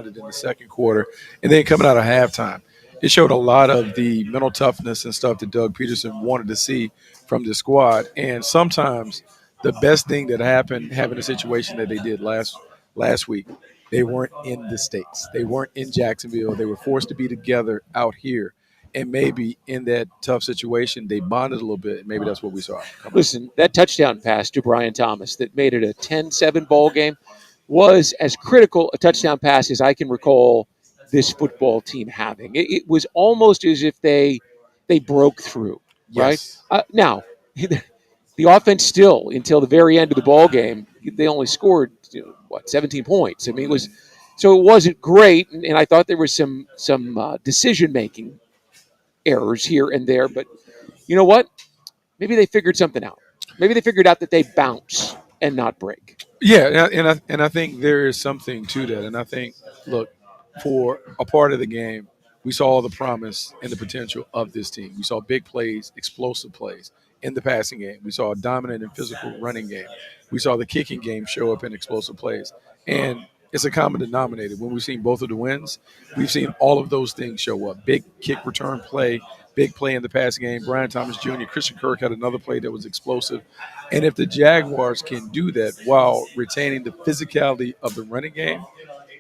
in the second quarter, and then coming out of halftime. It showed a lot of the mental toughness and stuff that Doug Peterson wanted to see from the squad. And sometimes the best thing that happened having a situation that they did last week, they weren't in the States. They weren't in Jacksonville. They were forced to be together out here. And maybe in that tough situation, they bonded a little bit. Maybe that's what we saw. Listen, that touchdown pass to Brian Thomas that made it a 10-7 ball game was as critical a touchdown pass as I can recall this football team having. It was almost as if they broke through, right? Yes. Now, the offense still, until the very end of the ball game, they only scored 17 points. I mean, it wasn't great, and I thought there was some decision making errors here and there. But you know what? Maybe they figured something out. Maybe they figured out that they bounce and not break. Yeah, and I think there is something to that. And I think, look, for a part of the game, we saw all the promise and the potential of this team. We saw big plays, explosive plays in the passing game. We saw a dominant and physical running game. We saw the kicking game show up in explosive plays. And it's a common denominator. When we've seen both of the wins, we've seen all of those things show up. Big kick return play, big play in the passing game. Brian Thomas Jr., Christian Kirk had another play that was explosive. And if the Jaguars can do that while retaining the physicality of the running game,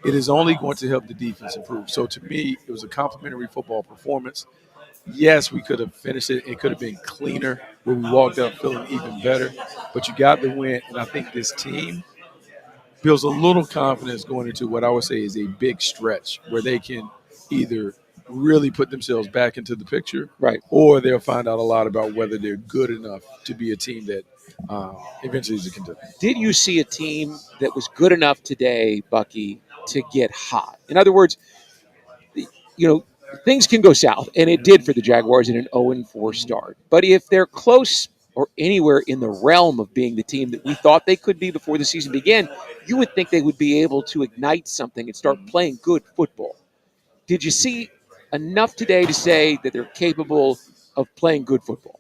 it is only going to help the defense improve. So to me, it was a complimentary football performance. Yes, we could have finished it. It could have been cleaner where we walked out feeling even better. But you got the win, and I think this team builds a little confidence going into what I would say is a big stretch where they can either really put themselves back into the picture, Right. or they'll find out a lot about whether they're good enough to be a team that eventually is a contender. Did you see a team that was good enough today, Bucky, to get hot? In other words, things can go south, and it did for the Jaguars in an 0-4 start. But if they're close or anywhere in the realm of being the team that we thought they could be before the season began, you would think they would be able to ignite something and start playing good football. Did you see enough today to say that they're capable of playing good football?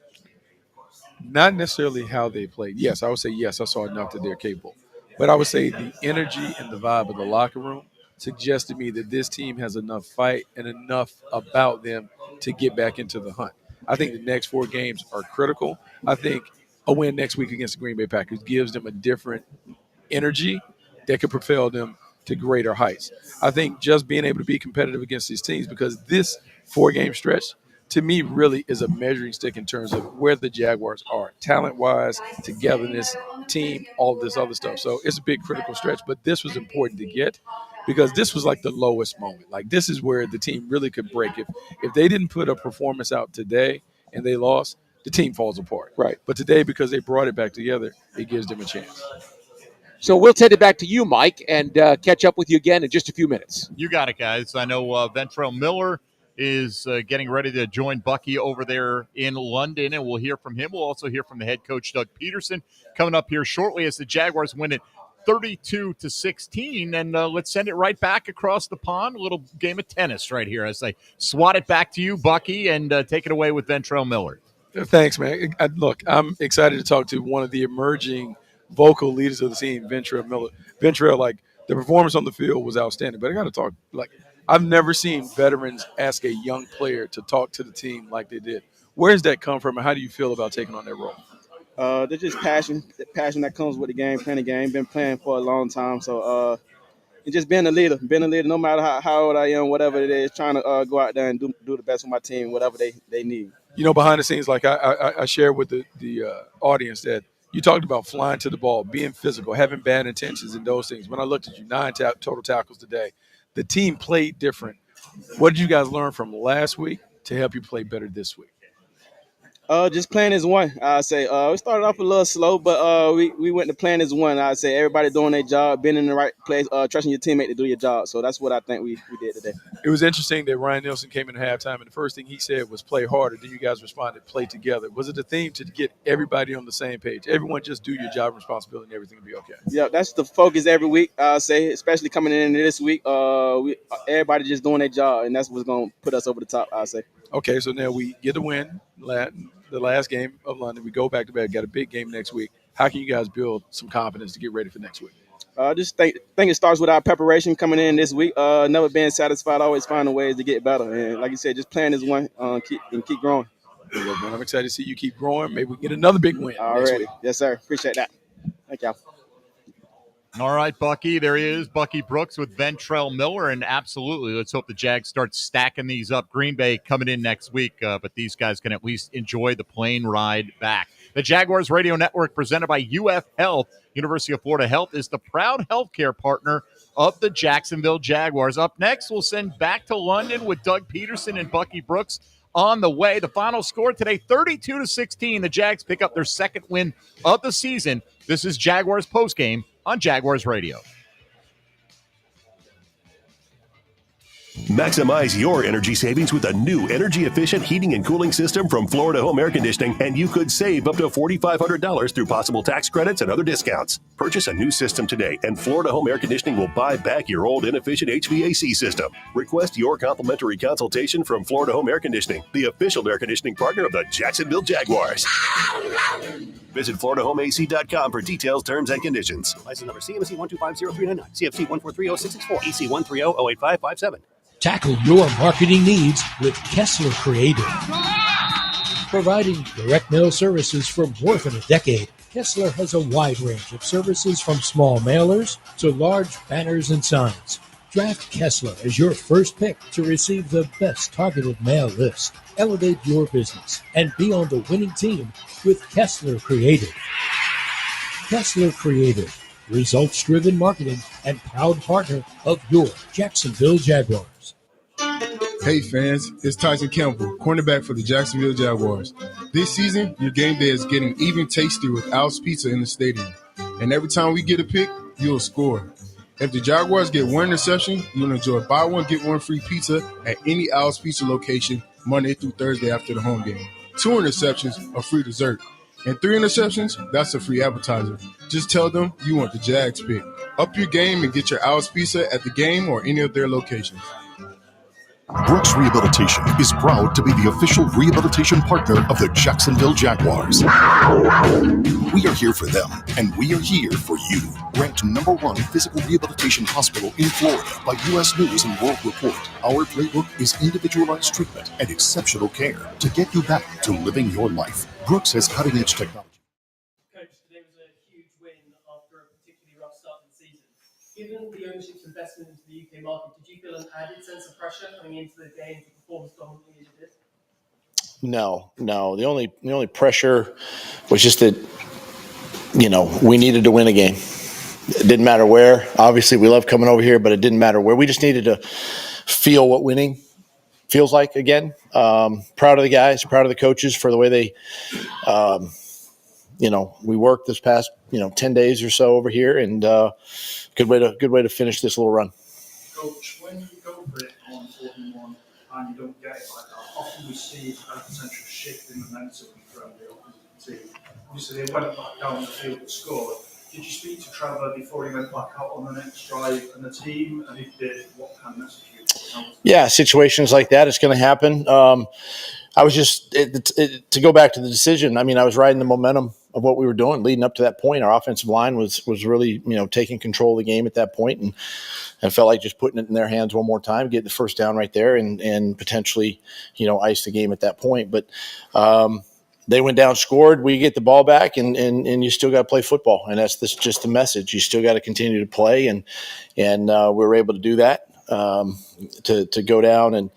Not necessarily how they played. Yes, I would say yes, I saw enough that they're capable. But I would say the energy and the vibe of the locker room suggests to me that this team has enough fight and enough about them to get back into the hunt. I think the next four games are critical. I think a win next week against the Green Bay Packers gives them a different energy that could propel them to greater heights. I think just being able to be competitive against these teams, because this four-game stretch to me really is a measuring stick in terms of where the Jaguars are talent-wise, togetherness, team, all of this other stuff. So it's a big critical stretch, but this was important to get because this was like the lowest moment. Like this is where the team really could break. If they didn't put a performance out today and they lost, the team falls apart. Right. But today, because they brought it back together, it gives them a chance. So we'll send it back to you, Mike, and catch up with you again in just a few minutes. You got it, guys. I know Ventrell Miller is getting ready to join Bucky over there in London, and we'll hear from him. We'll also hear from the head coach, Doug Pederson, coming up here shortly as the Jaguars win it 32-16. And let's send it right back across the pond. A little game of tennis right here as I swat it back to you, Bucky, and take it away with Ventrell Miller. Thanks, man. Look, I'm excited to talk to one of the emerging vocal leaders of the team, Ventrell Miller. Ventrell, like, the performance on the field was outstanding, but I got to talk. Like, I've never seen veterans ask a young player to talk to the team like they did. Where does that come from, and how do you feel about taking on that role? There's just passion that comes with the game, playing the game. Been playing for a long time, so and just being a leader, no matter how old I am, whatever it is, trying to go out there and do the best for my team, whatever they need. You know, behind the scenes, like I shared with the audience that you talked about flying to the ball, being physical, having bad intentions, and those things. When I looked at you, 9 total tackles today. The team played different. What did you guys learn from last week to help you play better this week? Just playing as one. I say we started off a little slow, but we went to playing as one. I say everybody doing their job, being in the right place, trusting your teammate to do your job. So that's what I think we did today. It was interesting that Ryan Nielsen came in at halftime, and the first thing he said was play harder. Then you guys responded, play together. Was it a theme to get everybody on the same page? Everyone just do your job, responsibility, and everything will be okay. Yeah, that's the focus every week. I say, especially coming in this week, everybody just doing their job, and that's what's going to put us over the top, I say. Okay, so now we get the win, the last game of London. We go back to back, got a big game next week. How can you guys build some confidence to get ready for next week? Just think it starts with our preparation coming in this week. Never being satisfied, always finding ways to get better. And like you said, just playing this one, keep growing. Look, man, I'm excited to see you keep growing. Maybe we get another big win next Already. week. Yes, sir. Appreciate that. Thank y'all. All right, Bucky, there he is, Bucky Brooks with Ventrell Miller, and absolutely, let's hope the Jags start stacking these up. Green Bay coming in next week, but these guys can at least enjoy the plane ride back. The Jaguars Radio Network, presented by UF Health, University of Florida Health, is the proud healthcare partner of the Jacksonville Jaguars. Up next, we'll send back to London with Doug Pederson and Bucky Brooks on the way. The final score today, 32-16. The Jags pick up their second win of the season. This is Jaguars Postgame on Jaguars Radio. Maximize your energy savings with a new energy-efficient heating and cooling system from Florida Home Air Conditioning, and you could save up to $4,500 through possible tax credits and other discounts. Purchase a new system today, and Florida Home Air Conditioning will buy back your old inefficient HVAC system. Request your complimentary consultation from Florida Home Air Conditioning, the official air conditioning partner of the Jacksonville Jaguars. Visit FloridaHomeAC.com for details, terms, and conditions. License number CMC 1250399, CFC 1430664, AC 130-08557. Tackle your marketing needs with Kessler Creative. Providing direct mail services for more than a decade, Kessler has a wide range of services from small mailers to large banners and signs. Draft Kessler as your first pick to receive the best targeted mail list. Elevate your business and be on the winning team with Kessler Creative. Kessler Creative, results-driven marketing and proud partner of your Jacksonville Jaguars. Hey fans, it's Tyson Campbell, cornerback for the Jacksonville Jaguars. This season, your game day is getting even tastier with Al's Pizza in the stadium. And every time we get a pick, you'll score. If the Jaguars get one interception, you'll enjoy buy one, get one free pizza at any Al's Pizza location Monday through Thursday after the home game. 2 interceptions, a free dessert. And 3 interceptions, that's a free appetizer. Just tell them you want the Jags pick. Up your game and get your Al's Pizza at the game or any of their locations. Brooks Rehabilitation is proud to be the official rehabilitation partner of the Jacksonville Jaguars. We are here for them, and we are here for you. Ranked #1 physical rehabilitation hospital in Florida by U.S. News and World Report, our playbook is individualized treatment and exceptional care to get you back to living your life. Brooks has cutting-edge technology. Coach, today was a huge win after a particularly rough start to the season. Given the ownership's investment into the UK market, did you feel an added sense of pressure coming into the game to perform as dominantly as you did? No. The only pressure was just that, we needed to win a game. It didn't matter where. Obviously, we love coming over here, but it didn't matter where. We just needed to feel what winning feels like again. Proud of the guys, proud of the coaches for the way they, we worked this past, 10 days or so over here, and good way to finish this little run. Coach, when you go for it on 4-1 and you don't get it like that, often we see a potential shift in momentum from the opposite team. Obviously, they went back down the field to score. Did you speak to Trevor before he went back out on the next drive and the team? And if you did, what kind of message you? Yeah, situations like that, it's going to happen. I was just to go back to the decision. I mean, I was riding the momentum of what we were doing leading up to that point. Our offensive line was really, taking control of the game at that point, and I felt like just putting it in their hands one more time, getting the first down right there, and potentially, ice the game at that point. But they went down, scored. We get the ball back, and you still got to play football, and that's just the message. You still got to continue to play, and we were able to do that. To go down and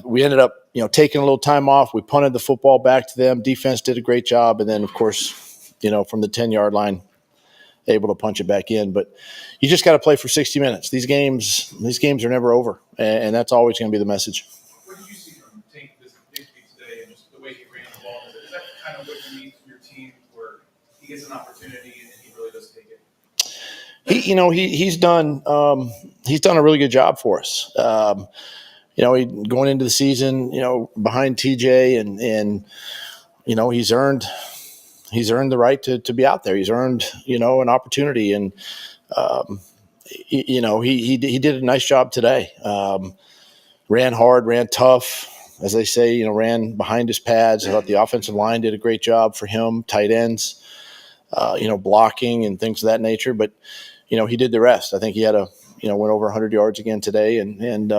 we ended up taking a little time off. We punted the football back to them. Defense did a great job, and then of course from the 10-yard line able to punch it back in. But you just got to play for 60 minutes. These games are never over, and that's always going to be the message. What did you see from Tank this victory today and just the way he ran the ball? Is that kind of what you need from your team, where he gets an opportunity and he really does take it? He's done a really good job for us. Going into the season, behind TJ and he's earned the right to be out there. He's earned, an opportunity, and he did a nice job today. Ran hard, ran tough, as they say, ran behind his pads. I thought the offensive line did a great job for him, tight ends, blocking and things of that nature. But he did the rest. I think he had went over 100 yards again today, and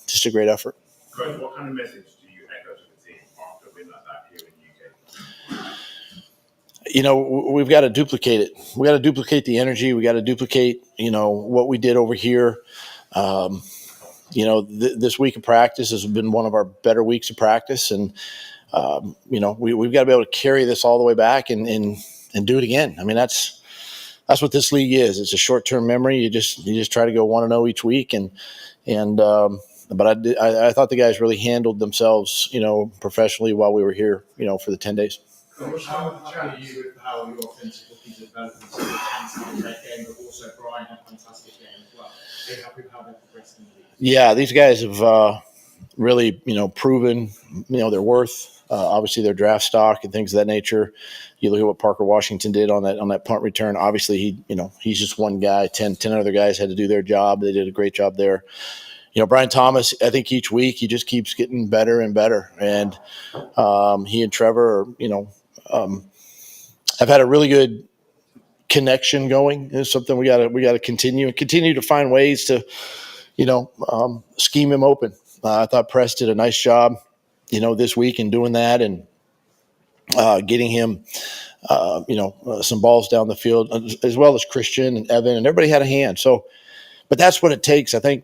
just a great effort. Coach, what kind of message do you echo to the team after a win like that here in the UK? We've got to duplicate it. We got to duplicate the energy. We got to duplicate, what we did over here. This week of practice has been one of our better weeks of practice, and we've got to be able to carry this all the way back and do it again. I mean, that's what this league is. It's a short-term memory. You just try to go 1-0 each week, but I thought the guys really handled themselves, professionally while we were here, for the 10 days. Coach, how happy are you with how your offensive rookies are developing? So Hans had a great game, but also Brian had a fantastic game as well. Are you happy with how they're progressing in the league? Yeah, these guys have really, proven, their worth. Obviously, their draft stock and things of that nature. You look at what Parker Washington did on that punt return. Obviously, he's just one guy. 10 other guys had to do their job. They did a great job there. Brian Thomas, I think each week he just keeps getting better and better. And he and Trevor, have had a really good connection going. It's something we got to continue to find ways to, scheme him open. I thought Press did a nice job, this week in doing that and getting him, some balls down the field, as well as Christian and Evan, and everybody had a hand. So, but that's what it takes, I think,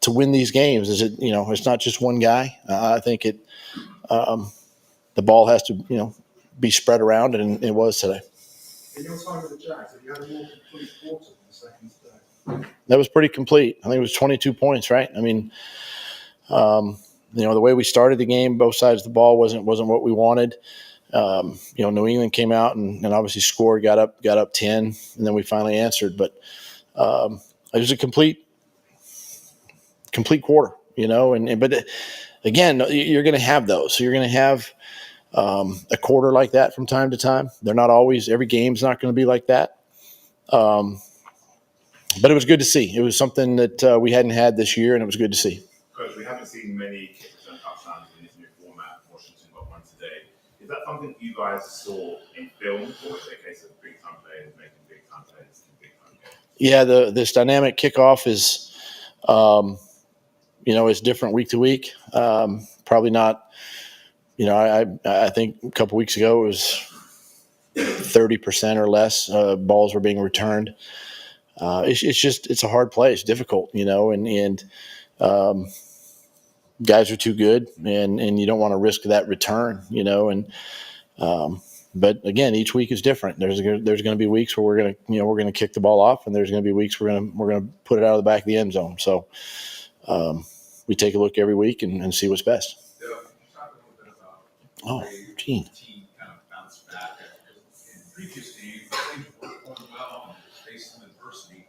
to win these games. Is it, it's not just one guy. I think the ball has to, be spread around, and it was today. In your time with the Jags, have you had a more complete quarter in the second today? That was pretty complete. I think it was 22 points, right? I mean, the way we started the game, both sides of the ball wasn't what we wanted. New England came out and obviously scored, got up 10, and then we finally answered. But it was a complete quarter, but again, you're going to have those. So you're going to have a quarter like that from time to time. They're not always, every game's not going to be like that. But it was good to see. It was something that we hadn't had this year, and it was good to see. Coach, we haven't seen many kick return touchdowns in this new format. Washington got one today. Is that something you guys saw in film, or is it a case of big-time players making big-time plays in big-time games? Yeah, this dynamic kickoff is, is different week to week. Probably not. I think a couple weeks ago it was 30% or less balls were being returned. It's a hard play. It's difficult, and guys are too good, and you don't want to risk that return, but again, each week is different. There's going to be weeks where we're going to kick the ball off, and there's going to be weeks we're going to put it out of the back of the end zone. So we take a look every week and see what's best. Oh, Gene. Team kind of bounced back in previous games. Things were going well and faced some adversity.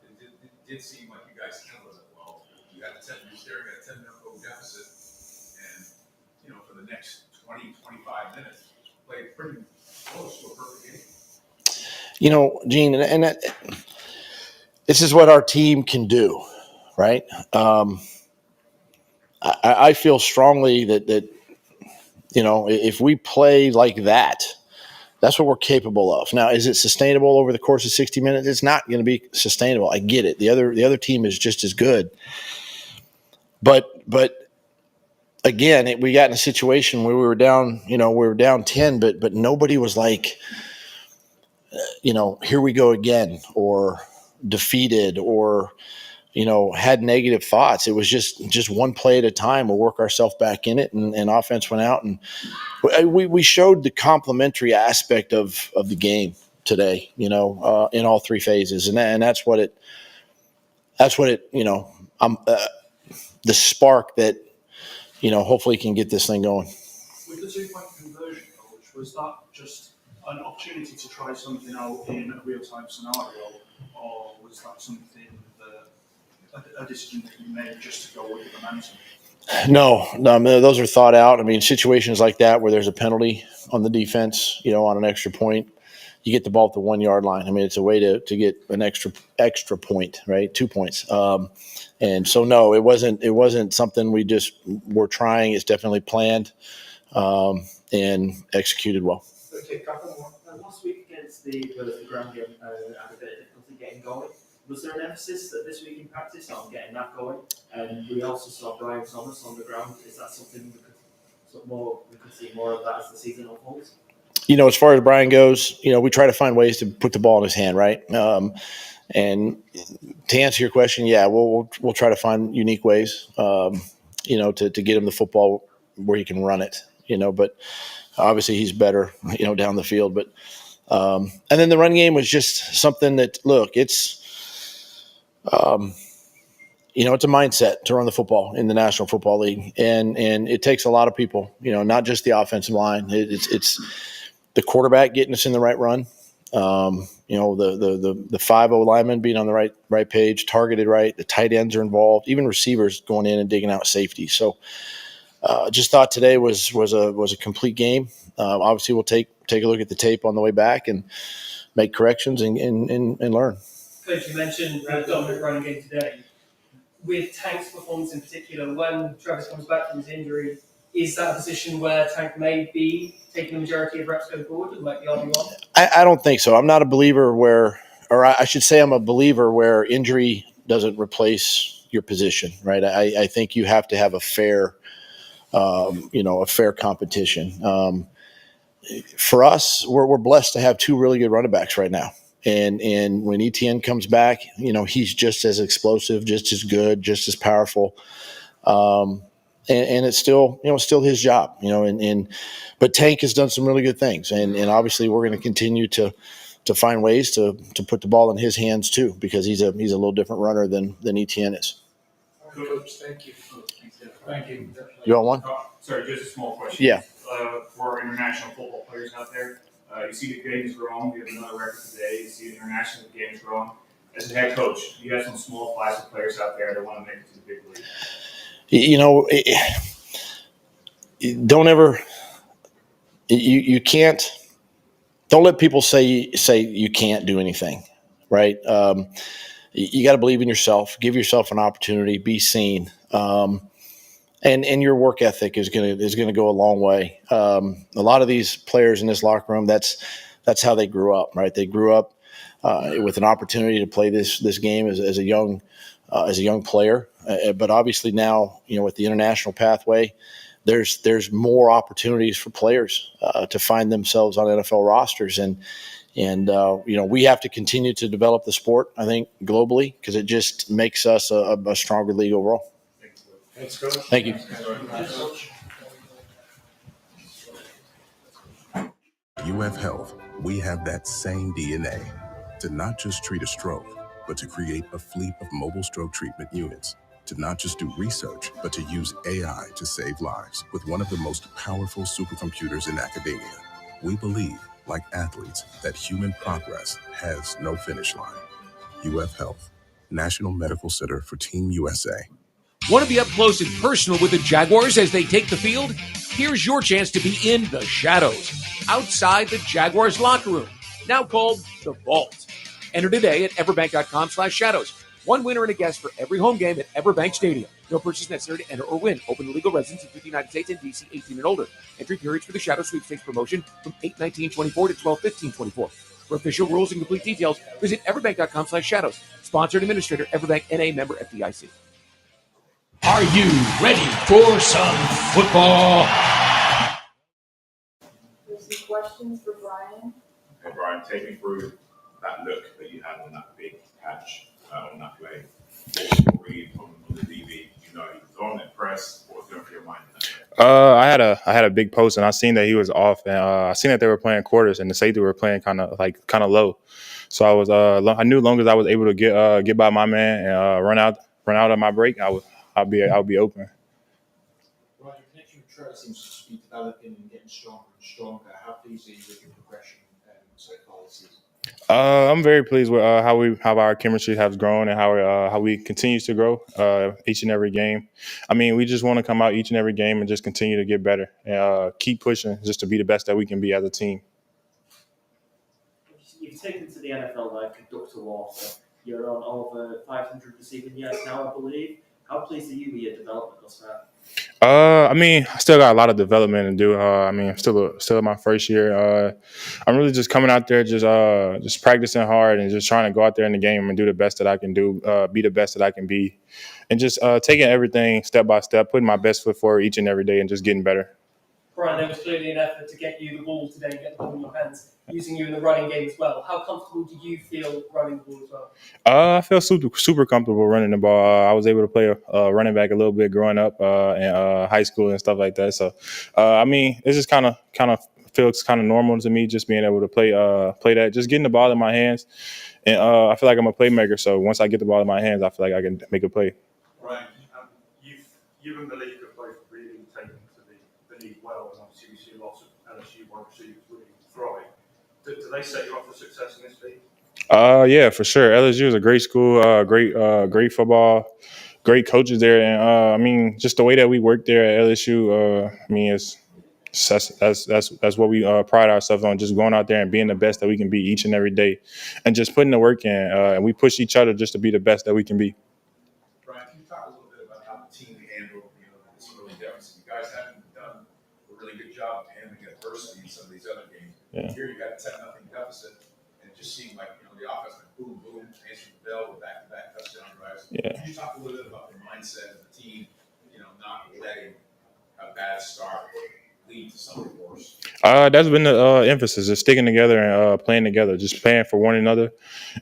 It did seem like you guys handled it well. You had you're staring at a 10-0 deficit, and for the next 20, 25 minutes, played pretty close to a perfect game. Gene, and this is what our team can do, right? I feel strongly that. If we play like that, that's what we're capable of. Now, is it sustainable over the course of 60 minutes? It's not going to be sustainable. I get it. The other team is just as good. But again, we got in a situation where we were down 10, but nobody was like, here we go again, or defeated, or had negative thoughts. It was just one play at a time. We'll work ourselves back in it, and offense went out, and we showed the complementary aspect of the game today, in all three phases, and that's what it the spark that hopefully can get this thing going. With the 2-point conversion, Coach, was that just an opportunity to try something out in a real-time scenario, or was that something a decision that you made just to go with the momentum? No, those are thought out. I mean, situations like that where there's a penalty on the defense, on an extra point, you get the ball at the 1 yard line. I mean, it's a way to get an extra point, right? 2 points. And so, no, it wasn't something we just were trying. It's definitely planned and executed well. Okay, couple more. Last week against the ground game, had a bit of difficulty getting going. Was there an emphasis that this week in practice on getting that going? And we also saw Brian Thomas on the ground. Is that something we could see more of that as the season unfolds? As far as Brian goes, we try to find ways to put the ball in his hand, right? And to answer your question, yeah, we'll try to find unique ways, to get him the football where he can run it, but obviously he's better, down the field. But and then the run game was just something that, look, it's it's a mindset to run the football in the National Football League, and it takes a lot of people, not just the offensive line. It's the quarterback getting us in the right run. The 5-0 linemen being on the right page, targeted right. The tight ends are involved, even receivers going in and digging out safety. So, just thought today was a complete game. Obviously, we'll take a look at the tape on the way back and make corrections and learn. Coach, you mentioned the dominant running game today. With Tank's performance in particular, when Travis comes back from his injury, is that a position where Tank may be taking the majority of reps going forward and might be RB1? I don't think so. I'm not a believer I should say I'm a believer where injury doesn't replace your position, right? I think you have to have a fair competition. For us, we're blessed to have two really good running backs right now. And when Etienne comes back, he's just as explosive, just as good, just as powerful. And it's still his job, but Tank has done some really good things. And obviously we're going to continue to find ways to put the ball in his hands too, because he's a little different runner than Etienne is. Coach, thank you. Thank you. You want one? Sorry, just a small question. Yeah. For international football players out there, you see the game is growing. We have another record today. You see the international game is growing. As a head coach, you have some small class of players out there that want to make it to the big league. Don't ever. You can't. Don't let people say you can't do anything, right? You got to believe in yourself. Give yourself an opportunity. Be seen. And your work ethic is gonna go a long way. A lot of these players in this locker room, that's how they grew up, right? They grew up with an opportunity to play this game as a young player. But obviously now, with the international pathway, there's more opportunities for players to find themselves on NFL rosters, and we have to continue to develop the sport, I think, globally, because it just makes us a stronger league overall. Thanks, Coach. Thank you. UF Health, we have that same DNA to not just treat a stroke, but to create a fleet of mobile stroke treatment units, to not just do research, but to use AI to save lives with one of the most powerful supercomputers in academia. We believe, like athletes, that human progress has no finish line. UF Health, National Medical Center for Team USA. Want to be up close and personal with the Jaguars as they take the field? Here's your chance to be in the shadows, outside the Jaguars locker room, now called the Vault. Enter today at everbank.com/shadows. One winner and a guest for every home game at Everbank Stadium. No purchase necessary to enter or win. Open to legal residents in 50 United States and D.C. 18 and older. Entry periods for the Shadow Sweepstakes promotion from 8/19/24 to 12/15/24. For official rules and complete details, visit everbank.com/shadows. Sponsored administrator, Everbank NA, member FDIC. Are you ready for some football? There's some questions for Brian. Okay, Brian, take me through that look that you had on that big catch on that play. What was your read on the DB? He was on it, press. What was going through your mind? I had a big post, and I seen that he was off, and I seen that they were playing quarters, and the safety were playing kind of low. So I was I knew as long as I was able to get by my man and run out of my break, I'll be open. Right, your connection with Trevor seems to be developing and getting stronger and stronger. How pleased are you with your progression so far this season? I'm very pleased with how our chemistry has grown and how we continues to grow each and every game. I mean, we just want to come out each and every game and just continue to get better and keep pushing just to be the best that we can be as a team. You've taken to the NFL like a duck to water. You're on over 500 receiving yards now, I believe. How pleased are you with your development thus far? I mean, I still got a lot of development to do. I mean, I'm still in my first year. I'm really just coming out there, just practicing hard and just trying to go out there in the game and do the best that I can do, be the best that I can be, and just taking everything step by step, putting my best foot forward each and every day, and just getting better. Brian, there was clearly an effort to get you the ball today, get the ball in your hands, using you in the running game as well. How comfortable do you feel running the ball as well? I feel super comfortable running the ball. I was able to play running back a little bit growing up in high school and stuff like that. So, I mean, it's just kind of feels kind of normal to me, just being able to play that, just getting the ball in my hands. And I feel like I'm a playmaker. So once I get the ball in my hands, I feel like I can make a play. Right. You and the league have both really taken to the league well, and obviously we see lots of LSU wide receivers really thrive. Do they set you up for success in this league? Yeah, for sure. LSU is a great school, great football, great coaches there, and I mean, just the way that we work there at LSU. I mean, that's what we pride ourselves on, just going out there and being the best that we can be each and every day, and just putting the work in. And we push each other just to be the best that we can be. Brian, can you talk a little bit about how the team handled this early deficit? You guys haven't done a really good job of handling adversity in some of these other games. Yeah. Here you got a 10-0 deficit, and it just seemed like the offense went boom, boom, answered the bell with back-to-back touchdown drives. Yeah. Can you talk a little bit about the mindset of the team, not letting a bad start lead to something worse? That's been the emphasis, just sticking together and playing together, just playing for one another.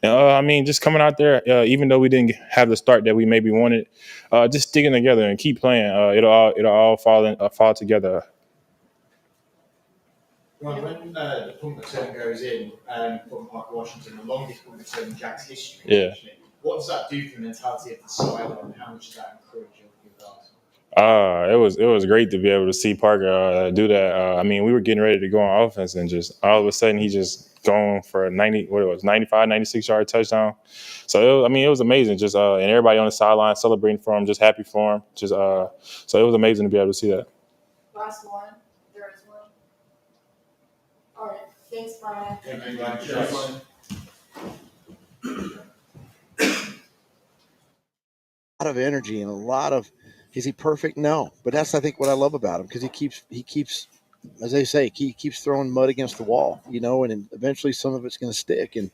And I mean, just coming out there, even though we didn't have the start that we maybe wanted, just sticking together and keep playing. It'll all fall together. Right, when the punt return goes in from Parker Washington, the longest punt return in Jack's history, Yeah. what does that do for the mentality of the sideline, and how much does that encourage your guys? It was great to be able to see Parker do that. I mean, we were getting ready to go on offense, and just all of a sudden he just going for a 95, 96-yard touchdown. So it was amazing. Just and everybody on the sideline celebrating for him, just happy for him. So it was amazing to be able to see that. Last one. There is one. All right. Thanks, Brian. A lot of energy and a lot of. Is he perfect? No, but that's I think what I love about him, because he keeps, as they say, he keeps throwing mud against the wall, and eventually some of it's going to stick. And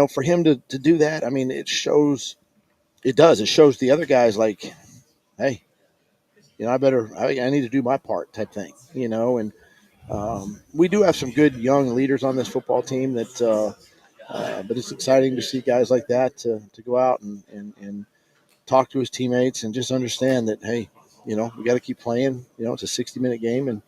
for him to do that, I mean, it shows the other guys like, hey, I need to do my part type thing, And we do have some good young leaders on this football team that, but it's exciting to see guys like that to go out and talk to his teammates and just understand that, hey, we got to keep playing. It's a 60-minute game, and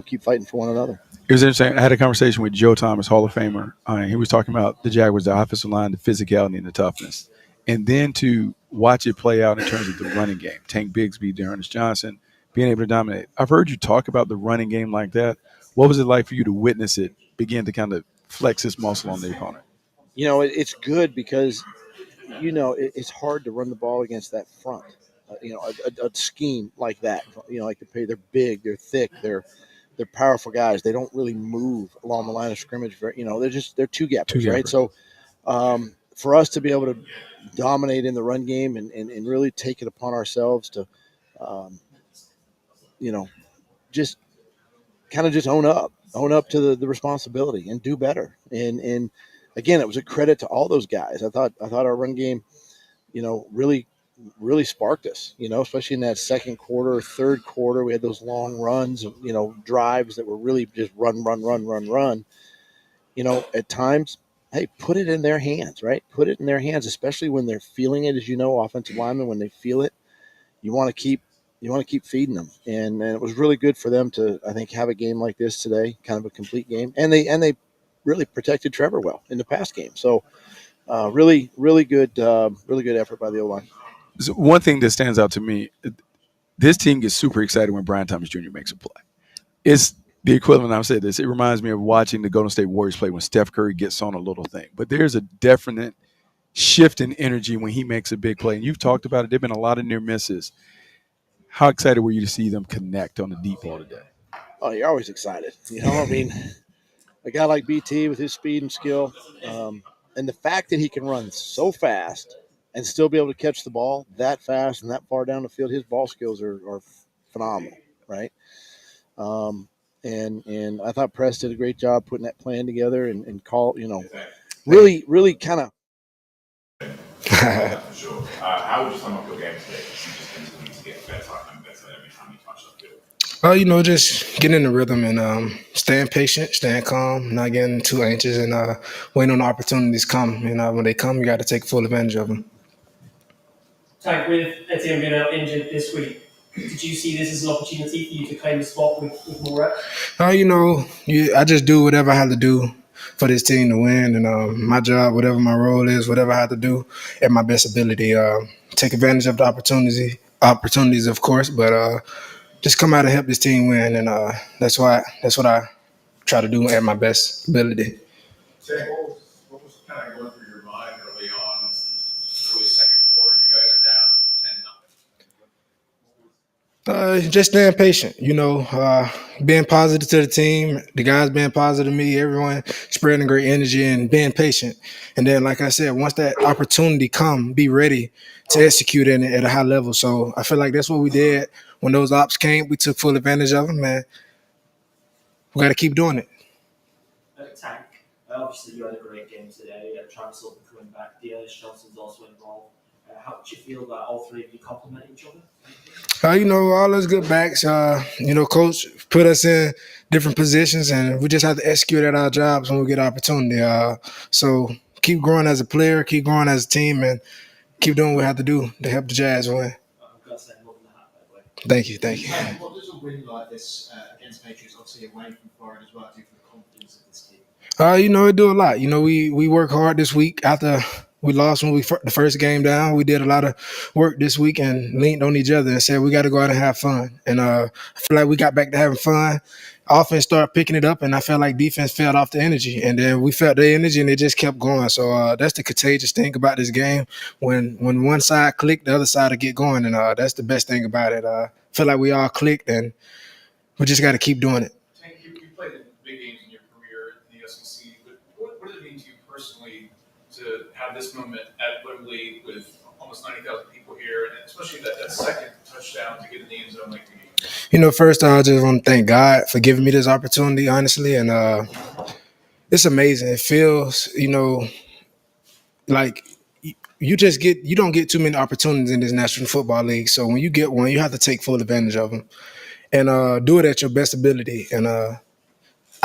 keep fighting for one another. It was interesting. I had a conversation with Joe Thomas, Hall of Famer. He was talking about the Jaguars, the offensive line, the physicality, and the toughness. And then to watch it play out in terms of the running game, Tank Bigsby, Dearness Johnson, being able to dominate. I've heard you talk about the running game like that. What was it like for you to witness it begin to kind of flex its muscle on the opponent? It's good because – it's hard to run the ball against that front. A scheme like that. They're big, they're thick, they're powerful guys. They don't really move along the line of scrimmage. They're two gappers, right? So for us to be able to dominate in the run game and really take it upon ourselves to, just kind of just own up to the responsibility and do better. And again, it was a credit to all those guys. I thought our run game, really sparked us, especially in that second quarter, third quarter. We had those long runs, drives that were really just run. At times, hey, put it in their hands, right? Put it in their hands, especially when they're feeling it, as offensive linemen, when they feel it, you want to keep feeding them. And it was really good for them to, I think, have a game like this today, kind of a complete game. And they really protected Trevor well in the pass game. So really good effort by the O-line. So one thing that stands out to me, this team gets super excited when Brian Thomas Jr. makes a play. It's the equivalent, I've said this, it reminds me of watching the Golden State Warriors play when Steph Curry gets on a little thing. But there's a definite shift in energy when he makes a big play. And you've talked about it. There have been a lot of near misses. How excited were you to see them connect on the deep ball today? Oh, you're always excited. A guy like BT with his speed and skill, and the fact that he can run so fast and still be able to catch the ball that fast and that far down the field. His ball skills are phenomenal, right? And I thought Press did a great job putting that plan together and really kind of. For sure. How would you sum up your game today? You just continue to get better and better every time you touch the field. Just getting in the rhythm and staying patient, staying calm, not getting too anxious, and waiting on the opportunities come. When they come, you got to take full advantage of them. Tank, with Etienne being out injured this week, did you see this as an opportunity for you to claim the spot with more reps? I just do whatever I have to do for this team to win, and my job, whatever my role is, whatever I have to do at my best ability. Take advantage of the opportunities, of course, but just come out and help this team win, and that's what I try to do at my best ability. Tank, what was kind of going through your mind early on? It's really second quarter, you guys are down 10-0. Just staying patient, being positive to the team, the guys being positive to me, everyone spreading great energy and being patient. And then, like I said, once that opportunity come, be ready to execute it at a high level. So I feel like that's what we did. When those ops came, we took full advantage of them, man. We got to keep doing it. Tank, obviously you had a great game today. Travis Sullivan coming back. Dearness Johnson's also involved. How did you feel that all three of you complement each other? All those good backs. Coach put us in different positions, and we just have to execute at our jobs when we get opportunity. So keep growing as a player, keep growing as a team, and keep doing what we have to do to help the Jazz win. I've got to say, I'm loving the hat, by the way. Thank you. What does a win like this against Patriots, obviously away from Florida as well, do for the confidence of this team? It do a lot. We work hard this week after we lost when the first game down. We did a lot of work this week and leaned on each other and said we got to go out and have fun. And I feel like we got back to having fun. Offense started picking it up, and I felt like defense fell off the energy. And then we felt the energy, and it just kept going. So that's the contagious thing about this game. When one side clicked, the other side will get going, and that's the best thing about it. I feel like we all clicked, and we just got to keep doing it. Tank, you played in big games in your career in the SEC, but what does it mean to you personally to have this moment at Wembley with almost 90,000 people here, and especially that second touchdown to get in the end zone like we need? First I just want to thank God for giving me this opportunity, honestly, and it's amazing. It feels, like you don't get too many opportunities in this National Football League. So when you get one, you have to take full advantage of them and do it at your best ability. And I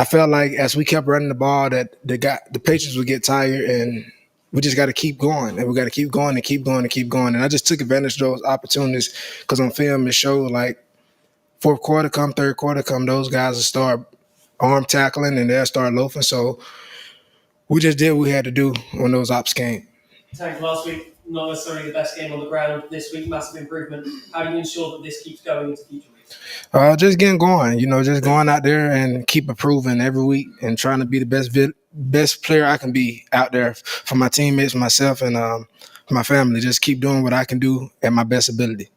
felt like as we kept running the ball, that the Patriots would get tired, and we just got to keep going, and we got to keep going and keep going and keep going. And I just took advantage of those opportunities because on film it showed like fourth quarter come, third quarter come, those guys will start arm tackling and they'll start loafing. So we just did what we had to do when those ops came. Tank, last week, not necessarily the best game on the ground. This week, massive improvement. How do you ensure that this keeps going into future weeks? Just getting going, just going out there and keep improving every week and trying to be the best player I can be out there for my teammates, myself, and my family. Just keep doing what I can do at my best ability.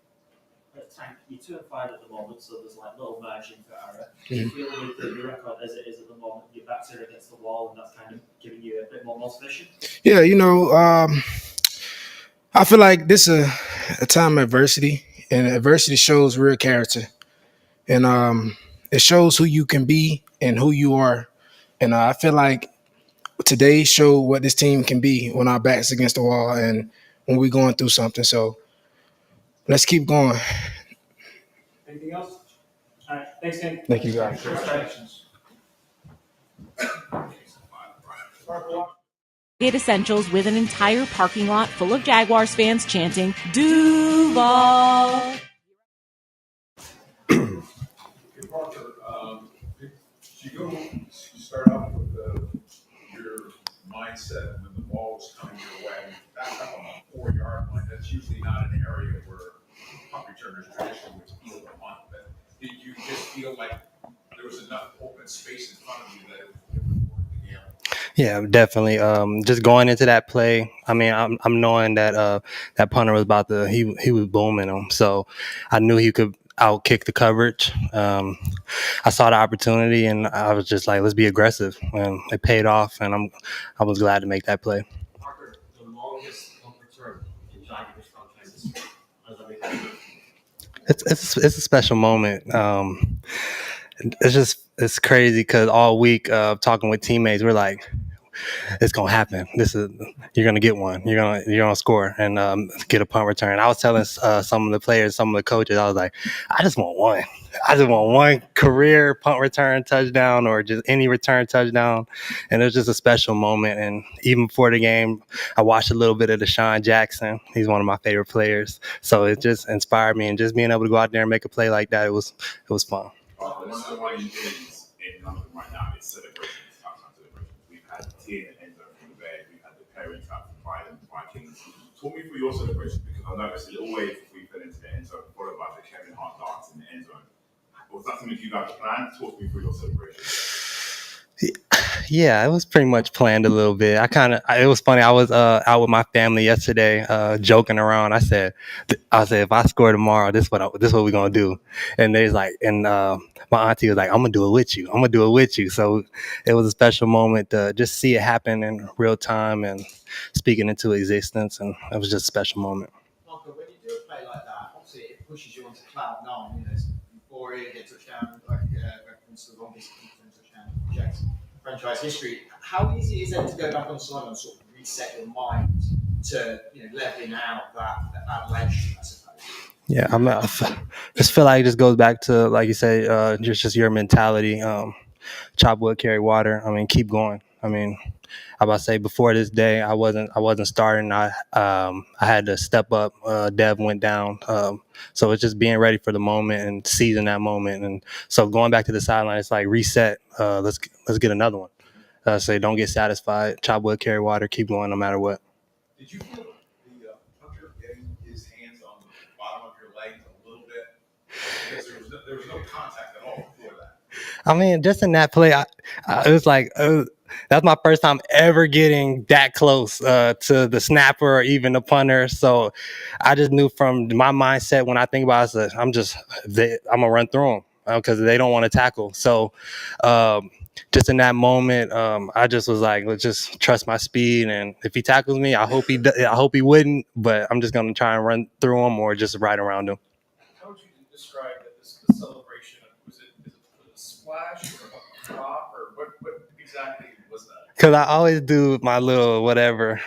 Tank, you're 2-5 at the moment, so there's like little margin for error. Do you feel with the record as it is at the moment, your backs are against the wall, and that's kind of giving you a bit more motivation? Yeah, I feel like this is a time of adversity, and adversity shows real character. And it shows who you can be and who you are. And I feel like today showed what this team can be when our back's against the wall and when we're going through something. So let's keep going. Anything else? All right. Thanks, Tank. Thank you, guys. Gate Essentials with an entire parking lot full of Jaguars fans chanting, Duval. Parker, you start off with your mindset when the ball was coming your way, back up on the 4-yard line. That's usually not an area where punt returners traditionally would feel the punt. But did you just feel like there was enough open space in front of you that it would work the game? Yeah, definitely. Just going into that play, I mean, I'm knowing that that punter was he was booming him, so I knew he could outkick the coverage. I saw the opportunity, and I was just like, let's be aggressive, and it paid off, and I was glad to make that play. Parker, the longest punt return in It's a special moment. It's crazy because all week talking with teammates, we're like, it's gonna happen. You're gonna get one. You're gonna score and get a punt return. I was telling some of the players, some of the coaches, I was like, I just want one. I just want one career punt return touchdown or just any return touchdown. And it was just a special moment. And even before the game, I watched a little bit of Deshaun Jackson. He's one of my favorite players. So it just inspired me. And just being able to go out there and make a play like that, it was fun. The number one is in London right now is celebrations, touchdown celebrations. We've had the team in end zone from the Bears, we've had the parent trap from Biden, Vikings. Talk me through your celebration because I know it's a little wave before you fell into the end zone, followed by the Kevin Hart darts in the end zone. Was that something you guys planned? Talk me through your celebration. Yeah, it was pretty much planned a little bit. It was funny. I was out with my family yesterday, joking around. I said, if I score tomorrow, this what we're gonna do. And there's like, and my auntie was like, I'm gonna do it with you. I'm gonna do it with you. So it was a special moment to just see it happen in real time and speaking into existence, and it was just a special moment. Michael, when you do a play like that, obviously it pushes you onto cloud nine. You know, before you get touchdown, like reference to the longest touchdown in Jackson franchise history. How easy is it to go back on the sideline and sort of reset your mind to leveling out that elation, I suppose? Yeah, I just feel like it just goes back to, like you say, just your mentality. Chop wood, carry water. I mean, keep going. I mean, I about to say before this day, I wasn't starting. I had to step up. Dev went down. So it's just being ready for the moment and seizing that moment. And so going back to the sideline, it's like reset. Let's get another one. Say don't get satisfied. Chop wood, carry water. Keep going no matter what. Did you feel the punter getting his hands on the bottom of your leg a little bit? Because there was no contact at all before that. I mean, just in that play, it was like that's my first time ever getting that close to the snapper or even the punter. So I just knew from my mindset when I think about it, I'm gonna run through them because they don't want to tackle. So just in that moment, I just was like, let's just trust my speed, and if he tackles me, I hope he wouldn't, but I'm just gonna try and run through him or just right around him. How would you describe the celebration? Is it a splash or a drop or what exactly was that? Because I always do my little whatever.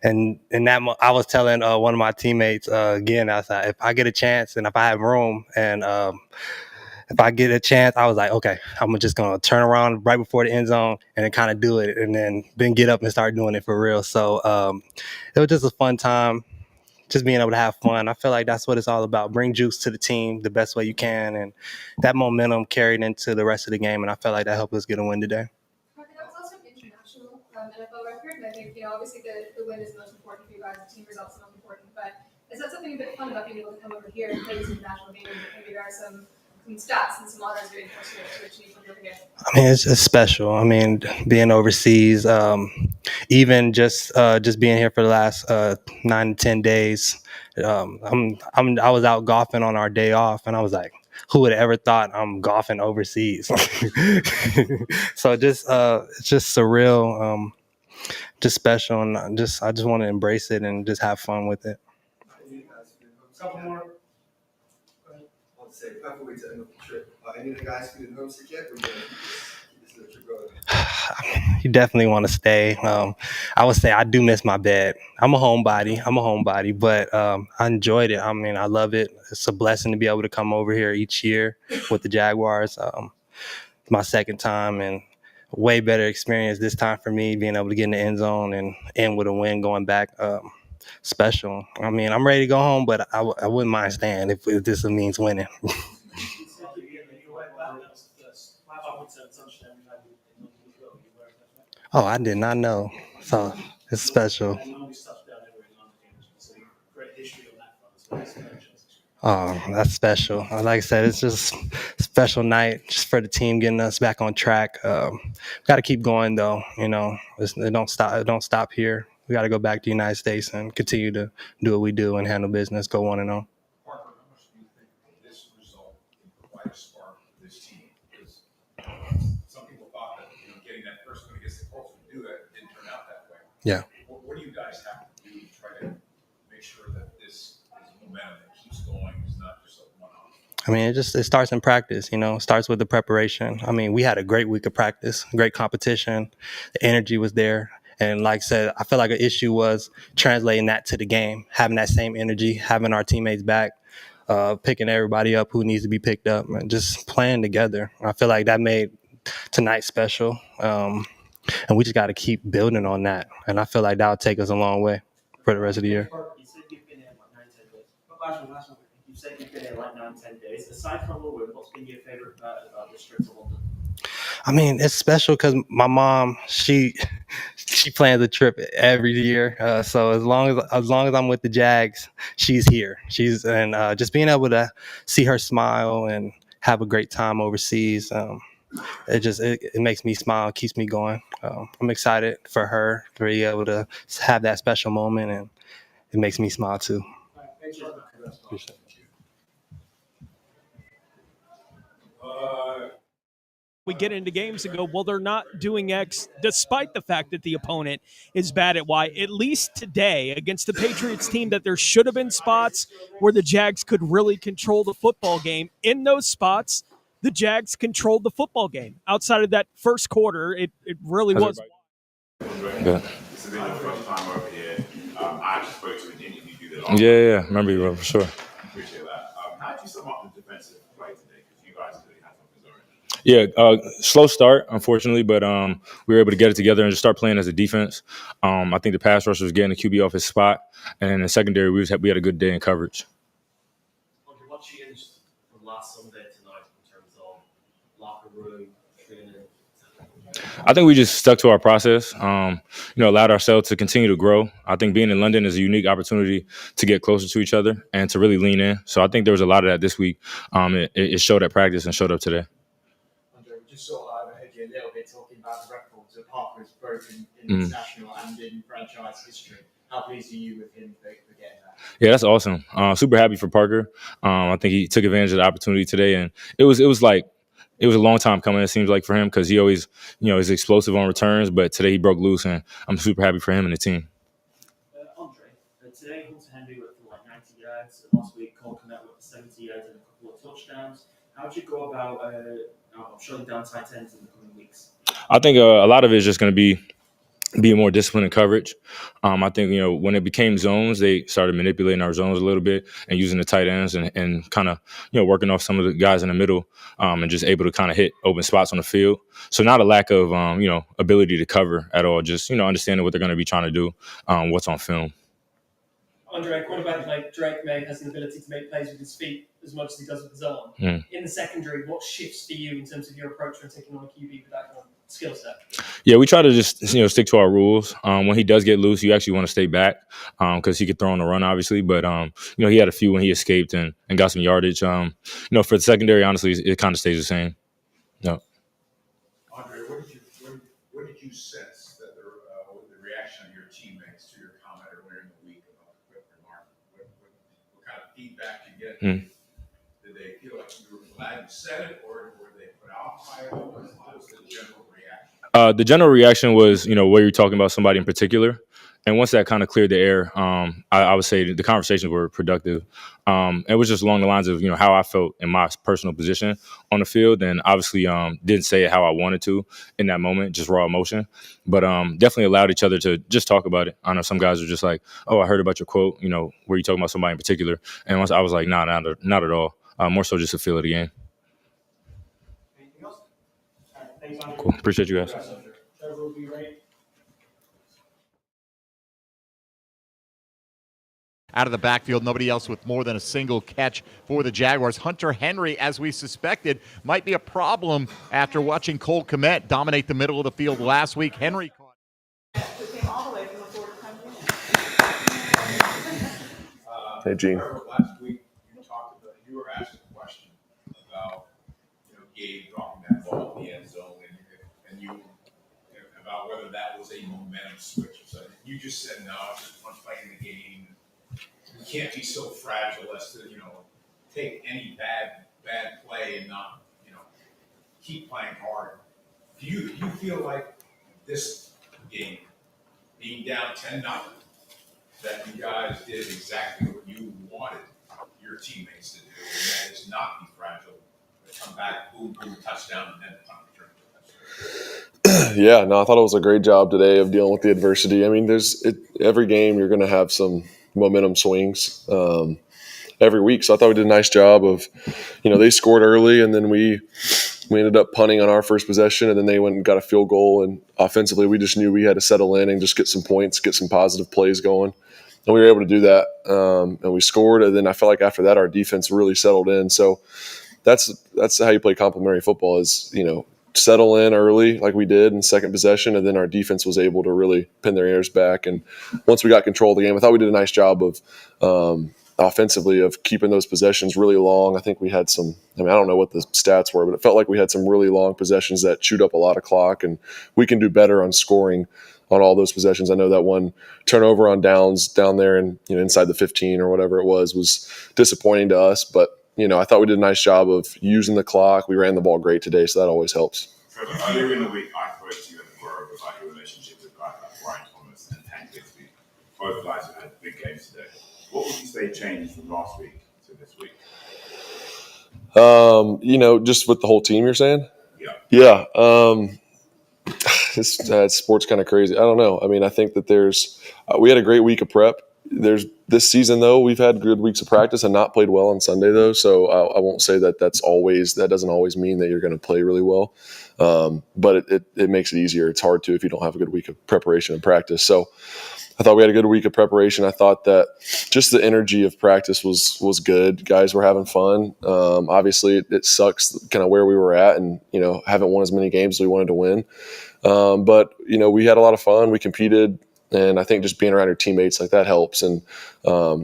And in that, I was telling one of my teammates again, I said, if I get a chance and if I have room and if I get a chance, I was like, okay, I'm just going to turn around right before the end zone and then kind of do it and then get up and start doing it for real. So it was just a fun time. Just being able to have fun. I feel like that's what it's all about. Bring juice to the team the best way you can. And that momentum carried into the rest of the game. And I felt like that helped us get a win today. That was also an international NFL record. And I think, obviously the win is the most important for you guys. The team results are most important. But is that something a bit fun about being able to come over here and play these international games? Maybe there are some stats and some honors being forced to achieve from over here. I mean, it's special. I mean, being overseas, even just being here for the last 9 to 10 days. I was out golfing on our day off, and I was like, who would have ever thought I'm golfing overseas? So it's just surreal, just special, and I just want to embrace it and just have fun with it. Couple more. I'll say, before we take another trip, any of the guys feeling homesick yet? Or keep this little trip going? You definitely want to stay. I would say I do miss my bed. I'm a homebody, but I enjoyed it. I mean, I love it. It's a blessing to be able to come over here each year with the Jaguars. My second time and way better experience this time for me, being able to get in the end zone and end with a win going back. Special. I mean, I'm ready to go home, but I wouldn't mind staying if this means winning. Oh, I did not know. So it's special. Oh, that's special. Like I said, it's just a special night just for the team getting us back on track. Got to keep going though. It don't stop here. We got to go back to the United States and continue to do what we do and handle business, go 1-0. Parker, how much do you think this result can provide a spark for this team? Because some people thought that getting that first win against the Colts would do that. It didn't turn out that way. Yeah. What do you guys have to do to try to make sure that this is momentum that keeps going. It's not just a one-off. I mean, it starts in practice, it starts with the preparation. I mean, we had a great week of practice, great competition. The energy was there. And like I said, I feel like an issue was translating that to the game, having that same energy, having our teammates back, picking everybody up who needs to be picked up, and just playing together. I feel like that made tonight special. And we just got to keep building on that. And I feel like that'll take us a long way for the rest of the year. You said you've been here like 9-10 days. Last one. You said you've been here like 9-10 days. Aside from Lowell, what's been your favorite part about this trip to London? I mean, it's special because my mom, she plans a trip every year. So as long as I'm with the Jags, she's here. Just being able to see her smile and have a great time overseas. It makes me smile, keeps me going. I'm excited for her to be able to have that special moment, and it makes me smile too. Appreciate it. We get into games and go, well, they're not doing X, despite the fact that the opponent is bad at Y. At least today, against the Patriots team, that there should have been spots where the Jags could really control the football game. In those spots, the Jags controlled the football game. Outside of that first quarter, it really was. Good. This has been your first time over here. I actually spoke to an interview that. Yeah, remember you, for sure. Appreciate that. How did you sum up the defensive play today? Because you guys really had something already. Yeah, slow start, unfortunately, but we were able to get it together and just start playing as a defense. I think the pass rusher was getting the QB off his spot, and in the secondary, we had a good day in coverage. What changed from last Sunday tonight in terms of locker room, training? I think we just stuck to our process, allowed ourselves to continue to grow. I think being in London is a unique opportunity to get closer to each other and to really lean in. So I think there was a lot of that this week. It showed at practice and showed up today. Andre, we just sort of overheard you a little bit talking about the records that Parker has broken in international and in franchise history. How pleased are you with him for getting that? Yeah, that's awesome. Super happy for Parker. I think he took advantage of the opportunity today, and it was a long time coming, it seems like, for him, because he always, is explosive on returns. But today he broke loose, and I'm super happy for him and the team. Andre, today Hunter Henry went for like 90 yards. Last week, Cole Kmet went for 70 yards and a couple of touchdowns. How do you go about shutting down tight ends in the coming weeks? I think a lot of it is just going to be being more disciplined in coverage. I think, when it became zones, they started manipulating our zones a little bit and using the tight ends and kind of, working off some of the guys in the middle and just able to kind of hit open spots on the field. So not a lack of, ability to cover at all, just, understanding what they're going to be trying to do, what's on film. Andre, a quarterback like Drake May has an ability to make plays with his feet as much as he does with his arm. In the secondary, what shifts for you in terms of your approach when taking on a QB with that kind of skill set? Yeah, we try to just stick to our rules. When he does get loose, you actually want to stay back because he could throw on the run, obviously. But he had a few when he escaped and got some yardage. For the secondary, honestly, it kind of stays the same. No. Andre, what did you sense that the reaction of your teammates to your comment earlier in the week about the quick remark? What kind of feedback you get? Did they feel like you were glad you said it, or were they put out by it? What was the general reaction? The general reaction was, where you're talking about somebody in particular. And once that kind of cleared the air, I would say the conversations were productive. It was just along the lines of, how I felt in my personal position on the field. And obviously didn't say it how I wanted to in that moment, just raw emotion. But definitely allowed each other to just talk about it. I know some guys are just like, oh, I heard about your quote, were you talking about somebody in particular? And once I was like, nah, not at all. More so just a feel of the game. Cool. Appreciate you guys. Out of the backfield, nobody else with more than a single catch for the Jaguars. Hunter Henry, as we suspected, might be a problem after watching Cole Kmet dominate the middle of the field last week. Henry caught. Hey, Gene. Last week, you were asked a question about, Gabe dropping that ball in the end zone and you about whether that was a momentum switch. So you just said, no, it's just one play in the game. You can't be so fragile as to, take any bad play and not, keep playing hard. Do you feel like this game, being down 10-0, that you guys did exactly what you wanted from a touchdown and a punt return. Yeah, no, I thought it was a great job today of dealing with the adversity. I mean, every game you're going to have some momentum swings every week. So I thought we did a nice job of, they scored early and then we ended up punting on our first possession, and then they went and got a field goal. And offensively, we just knew we had to settle in and just get some points, get some positive plays going. And we were able to do that, and we scored. And then I felt like after that, our defense really settled in. So that's how you play complementary football is, settle in early like we did in second possession, and then our defense was able to really pin their ears back. And once we got control of the game, I thought we did a nice job of offensively of keeping those possessions really long. I think we had I don't know what the stats were, but it felt like we had some really long possessions that chewed up a lot of clock, and we can do better on scoring on all those possessions. I know that one turnover on downs down there and inside the 15 or whatever it was disappointing to us, but I thought we did a nice job of using the clock. We ran the ball great today, so that always helps. Trevor, earlier in the week, I spoke to you in the Grove about your relationship with guys like Brian Thomas and Tank Bixby. Both guys have had big games today. What would you say changed from last week to this week? Just with the whole team, you're saying? Yeah. Sports kind of crazy. I don't know. I mean, I think that we had a great week of prep. This season though, we've had good weeks of practice and not played well on Sunday though. So I won't say that that doesn't always mean that you're going to play really well. But it makes it easier. It's hard to if you don't have a good week of preparation and practice. So I thought we had a good week of preparation. I thought that just the energy of practice was good. Guys were having fun. Obviously it sucks kind of where we were at and, haven't won as many games as we wanted to win. But we had a lot of fun. We competed. And I think just being around your teammates like that helps. And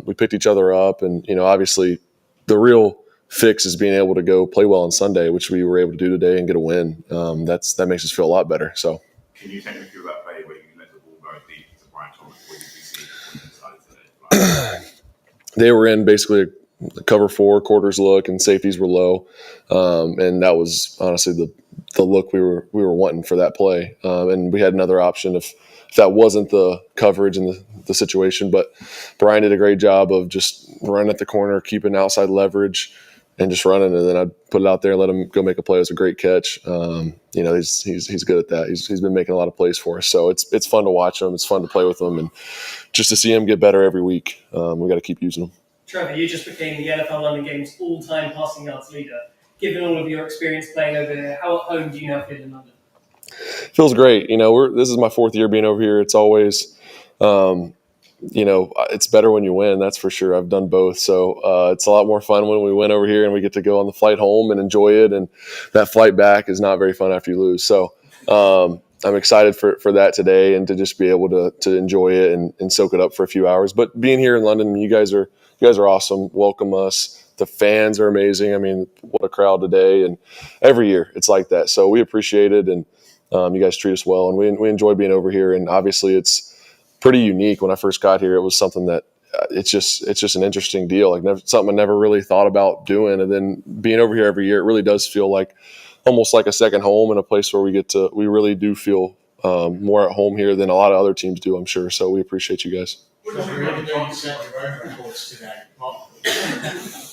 we picked each other up. And, obviously the real fix is being able to go play well on Sunday, which we were able to do today and get a win. That makes us feel a lot better. So, can you take me through that play where you let the ball go deep to Brian Thomas? What did you see when you decided today? They were in basically a cover 4 quarters look, and safeties were low. And that was honestly the look we were wanting for that play. And we had another option if that wasn't the coverage and the situation. But Brian did a great job of just running at the corner, keeping outside leverage, and just running. And then I'd put it out there and let him go make a play. It was a great catch. He's good at that. He's been making a lot of plays for us. So it's fun to watch him. It's fun to play with him. And just to see him get better every week, we got to keep using him. Trevor, you just became the NFL London Games all-time passing yards leader. Given all of your experience playing over there, how at home do you now feel in London? Feels great. This is my 4th year being over here. It's always, it's better when you win. That's for sure. I've done both. So it's a lot more fun when we win over here and we get to go on the flight home and enjoy it. And that flight back is not very fun after you lose. So I'm excited for that today and to just be able to enjoy it and soak it up for a few hours. But being here in London, you guys are awesome. Welcome us. The fans are amazing. I mean, what a crowd today. And every year it's like that. So we appreciate it. And you guys treat us well, and we enjoy being over here. And obviously, it's pretty unique. When I first got here, it was something that it's just an interesting deal. Like something I never really thought about doing. And then being over here every year, it really does feel like almost like a second home and a place where we really do feel more at home here than a lot of other teams do, I'm sure. So we appreciate you guys. Even though you set your own records today,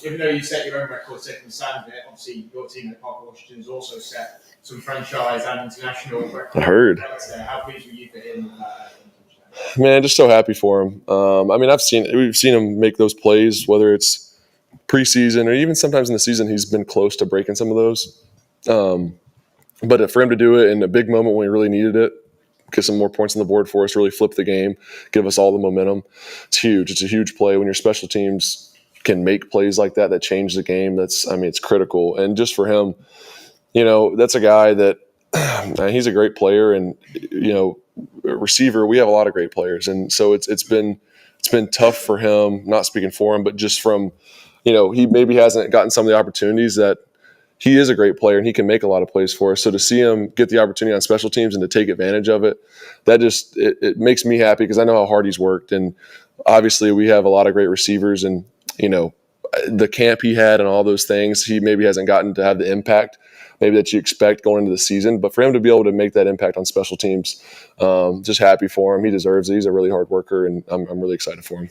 even though you set your own records taking Sunday, obviously your team at Parker Washington has also set some franchise and international records. I heard. How pleased were you for him with that? Man, just so happy for him. We've seen him make those plays, whether it's preseason or even sometimes in the season. He's been close to breaking some of those. But for him to do it in a big moment when we really needed it, get some more points on the board for us, really flip the game, give us all the momentum. It's huge. It's a huge play when your special teams can make plays like that change the game. It's critical. And just for him, that's a guy that he's a great player, and receiver. We have a lot of great players, and so it's been tough for him. Not speaking for him, but just from he maybe hasn't gotten some of the opportunities that. He is a great player and he can make a lot of plays for us. So to see him get the opportunity on special teams and to take advantage of it, that just it makes me happy because I know how hard he's worked. And obviously we have a lot of great receivers, and the camp he had and all those things, he maybe hasn't gotten to have the impact maybe that you expect going into the season. But for him to be able to make that impact on special teams, just happy for him. He deserves it. He's a really hard worker, and I'm really excited for him.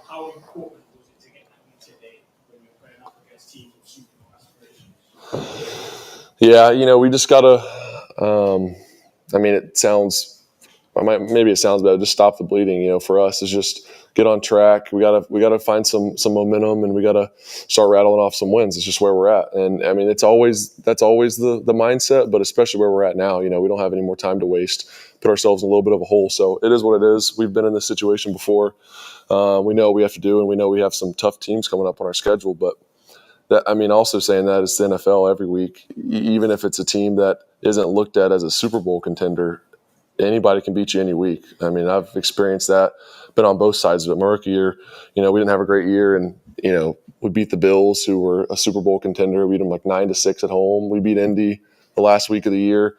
How important was it to get Yeah, we just gotta. I mean, it sounds. Maybe it sounds bad. Just stop the bleeding. For us, is just get on track. We gotta find some momentum, and we gotta start rattling off some wins. It's just where we're at, and I mean, that's always the mindset. But especially where we're at now, we don't have any more time to waste. Put ourselves in a little bit of a hole. So it is what it is. We've been in this situation before. We know what we have to do, and we know we have some tough teams coming up on our schedule, but. Also saying that it's the NFL every week, even if it's a team that isn't looked at as a Super Bowl contender, anybody can beat you any week. I mean, I've experienced that, been on both sides of it. My rookie year, we didn't have a great year, and, we beat the Bills, who were a Super Bowl contender. We beat them like 9-6 at home. We beat Indy the last week of the year.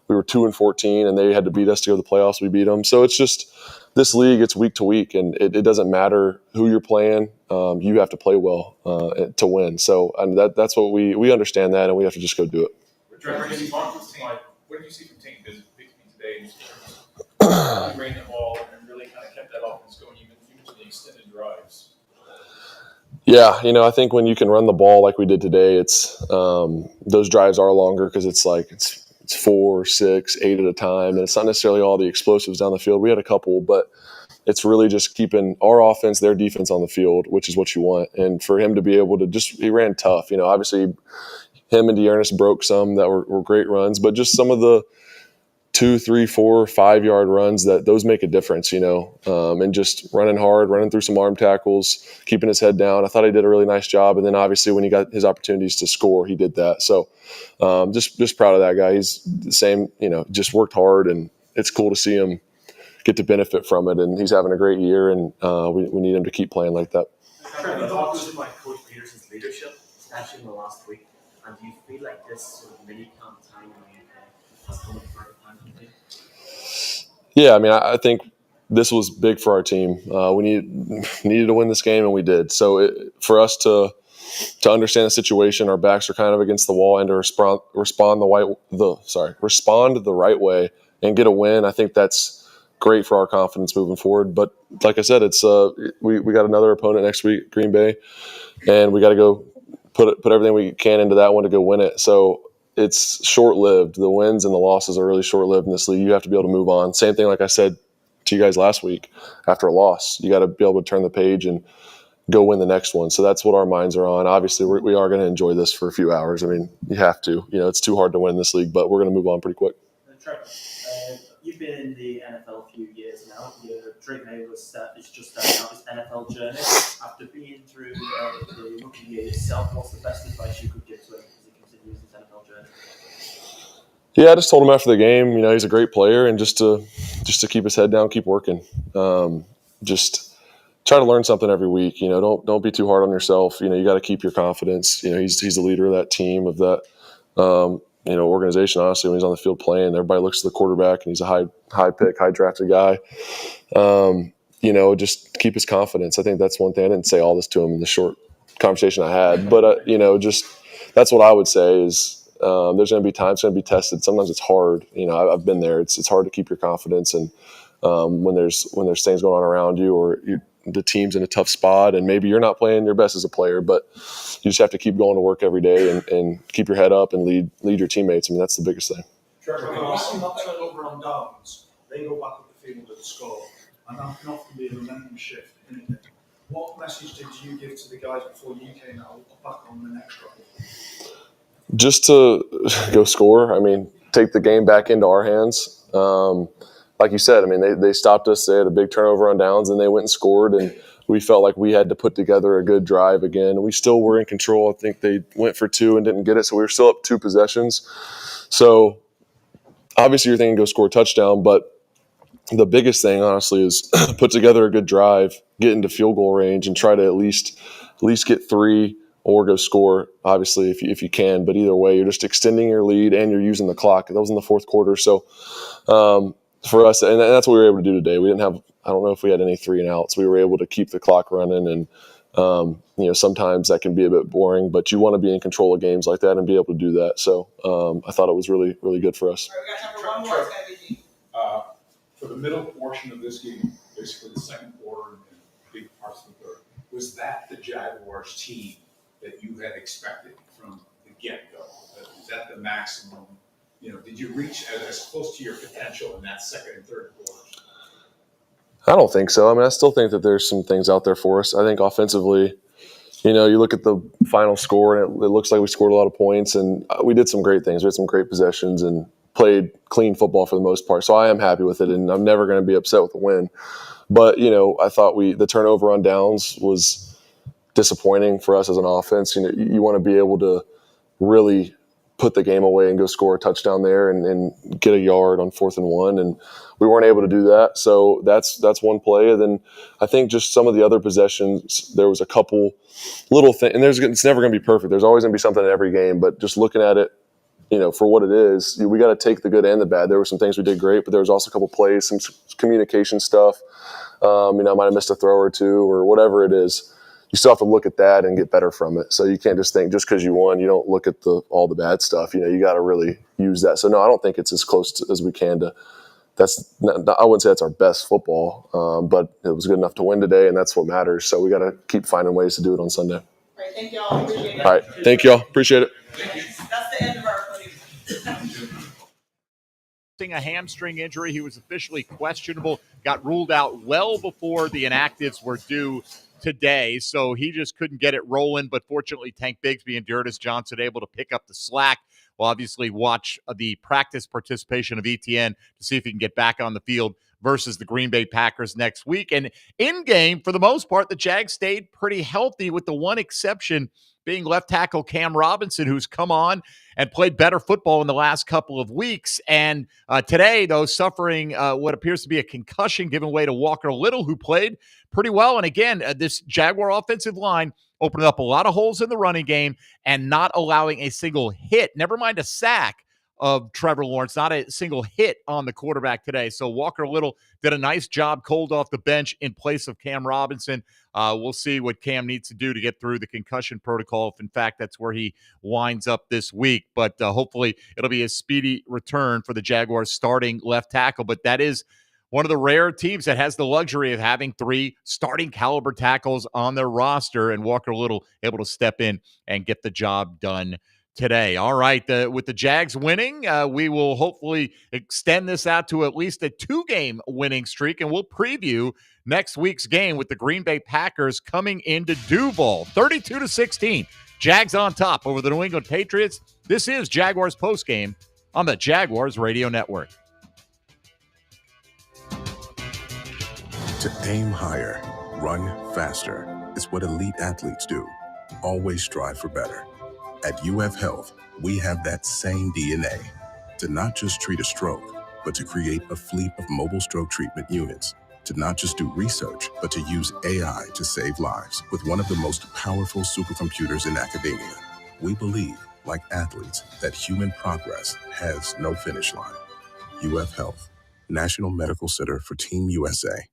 We were 2-14, and they had to beat us to go to the playoffs. We beat them. So it's just this league, it's week to week, and it doesn't matter who you're playing. You have to play well to win. So that's what we understand that, and we have to just go do it. Trevor, what did you see from Tank Bixby today? He ran the ball and really kind of kept that offense going even to the extended drives. Yeah, I think when you can run the ball like we did today, it's those drives are longer because it's 4, 6, 8 at a time, and it's not necessarily all the explosives down the field. We had a couple, but it's really just keeping our offense, their defense on the field, which is what you want. And for him to be able to he ran tough. Obviously him and Dearness broke some that were great runs, but just some of the 2, 3, 4, 5 yard runs those make a difference, and just running hard, running through some arm tackles, keeping his head down. I thought he did a really nice job. And then obviously when he got his opportunities to score, he did that. So just proud of that guy. He's the same, just worked hard, and it's cool to see him get to benefit from it. And he's having a great year, and we need him to keep playing like that. Trevor, talk to us about Coach Pederson's leadership, especially in the last week. And do you feel like this sort of mini camp time in the UK has come at the perfect time for the team? Yeah, I think this was big for our team. We needed to win this game, and we did. So for us to understand the situation, our backs are kind of against the wall, and to respond the right way and get a win. I think that's great for our confidence moving forward. But like I said, it's we got another opponent next week, Green Bay, and we got to go put everything we can into that one to go win it. So it's short-lived. The wins and the losses are really short-lived in this league. You have to be able to move on. Same thing, like I said to you guys last week, after a loss, you got to be able to turn the page and go win the next one. So that's what our minds are on. Obviously, we are going to enjoy this for a few hours. You have to. It's too hard to win this league, but we're going to move on pretty quick. Trevor, you've been in the NFL a few years now. Your Drake May is just starting out his NFL journey. After being through the rookie year yourself, what's the best advice you could give to him as he continues his NFL journey? Yeah, I just told him after the game, he's a great player, and just to keep his head down, keep working. Just try to learn something every week. Don't be too hard on yourself. You got to keep your confidence. He's the leader of that team, of that organization. Honestly, when he's on the field playing, everybody looks to the quarterback, and he's a high pick, high drafted guy. Just keep his confidence. I think that's one thing. I didn't say all this to him in the short conversation I had, but just that's what I would say is. There's going to be times going to be tested. Sometimes it's hard. I've been there. It's hard to keep your confidence, and when there's things going on around you, or the team's in a tough spot, and maybe you're not playing your best as a player, but you just have to keep going to work every day and keep your head up and lead your teammates. That's the biggest thing. Trevor, when you see that turnover on downs, they go back up the field with a score, and that can often be a momentum shift in a game. What message did you give to the guys before you came out back on the next drive? Just to go score. Take the game back into our hands. Like you said, they stopped us. They had a big turnover on downs, and they went and scored, and we felt like we had to put together a good drive again. We still were in control. I think they went for 2 and didn't get it, so we were still up 2 possessions. So obviously you're thinking go score a touchdown, but the biggest thing, honestly, is put together a good drive, get into field goal range, and try to at least get 3 or go score, obviously, if you can. But either way, you're just extending your lead, and you're using the clock. That was in the fourth quarter. So for us, and that's what we were able to do today. We didn't have – I don't know if we had any 3 and outs. We were able to keep the clock running, and sometimes that can be a bit boring, but you want to be in control of games like that and be able to do that. So I thought it was really, really good for us. For the middle portion of this game, basically the second quarter and big parts of the third, was that the Jaguars team that you had expected from the get-go? Is that the maximum? Did you reach as close to your potential in that second and third quarter? I don't think so. I mean, I still think that there's some things out there for us. I think offensively, you look at the final score and it looks like we scored a lot of points, and we did some great things. We had some great possessions and played clean football for the most part. So I am happy with it, and I'm never going to be upset with the win. But, I thought the turnover on downs was disappointing for us as an offense. You want to be able to really put the game away and go score a touchdown there and get a yard on 4th and 1. And we weren't able to do that. So that's one play. And then I think just some of the other possessions, there was a couple little things, and it's never going to be perfect. There's always going to be something in every game, but just looking at it, for what it is, we got to take the good and the bad. There were some things we did great, but there was also a couple plays, some communication stuff. I might have missed a throw or two or whatever it is. You still have to look at that and get better from it. So you can't just think just because you won, you don't look at all the bad stuff. You got to really use that. So no, I don't think it's as close as we can to. I wouldn't say that's our best football, but it was good enough to win today, and that's what matters. So we got to keep finding ways to do it on Sunday. All right, thank y'all. Appreciate it. All right, thank y'all. Appreciate it. That's the end of our A hamstring injury. He was officially questionable, got ruled out well before the inactives were due today, so he just couldn't get it rolling. But fortunately, Tank Bigsby and Darius Johnson able to pick up the slack. We'll obviously watch the practice participation of ETN to see if he can get back on the field versus the Green Bay Packers next week. And in game, for the most part, the Jags stayed pretty healthy, with the one exception being left tackle Cam Robinson, who's come on and played better football in the last couple of weeks. And today, though, suffering what appears to be a concussion given way to Walker Little, who played pretty well. And again, this Jaguar offensive line opening up a lot of holes in the running game and not allowing a single hit, never mind a sack, of Trevor Lawrence, not a single hit on the quarterback today. So Walker Little did a nice job cold off the bench in place of Cam Robinson. We'll see what Cam needs to do to get through the concussion protocol, if in fact that's where he winds up this week. But hopefully it'll be a speedy return for the Jaguars starting left tackle. But that is one of the rare teams that has the luxury of having 3 starting caliber tackles on their roster, and Walker Little able to step in and get the job done today. All right, with the Jags winning, we will hopefully extend this out to at least a 2-game winning streak, and we'll preview next week's game with the Green Bay Packers coming into Duval, 32-16. Jags on top over the New England Patriots. This is Jaguars Postgame on the Jaguars Radio Network. To aim higher, run faster is what elite athletes do. Always strive for better. At UF Health, we have that same DNA to not just treat a stroke, but to create a fleet of mobile stroke treatment units, to not just do research, but to use AI to save lives with one of the most powerful supercomputers in academia. We believe, like athletes, that human progress has no finish line. UF Health, National Medical Center for Team USA.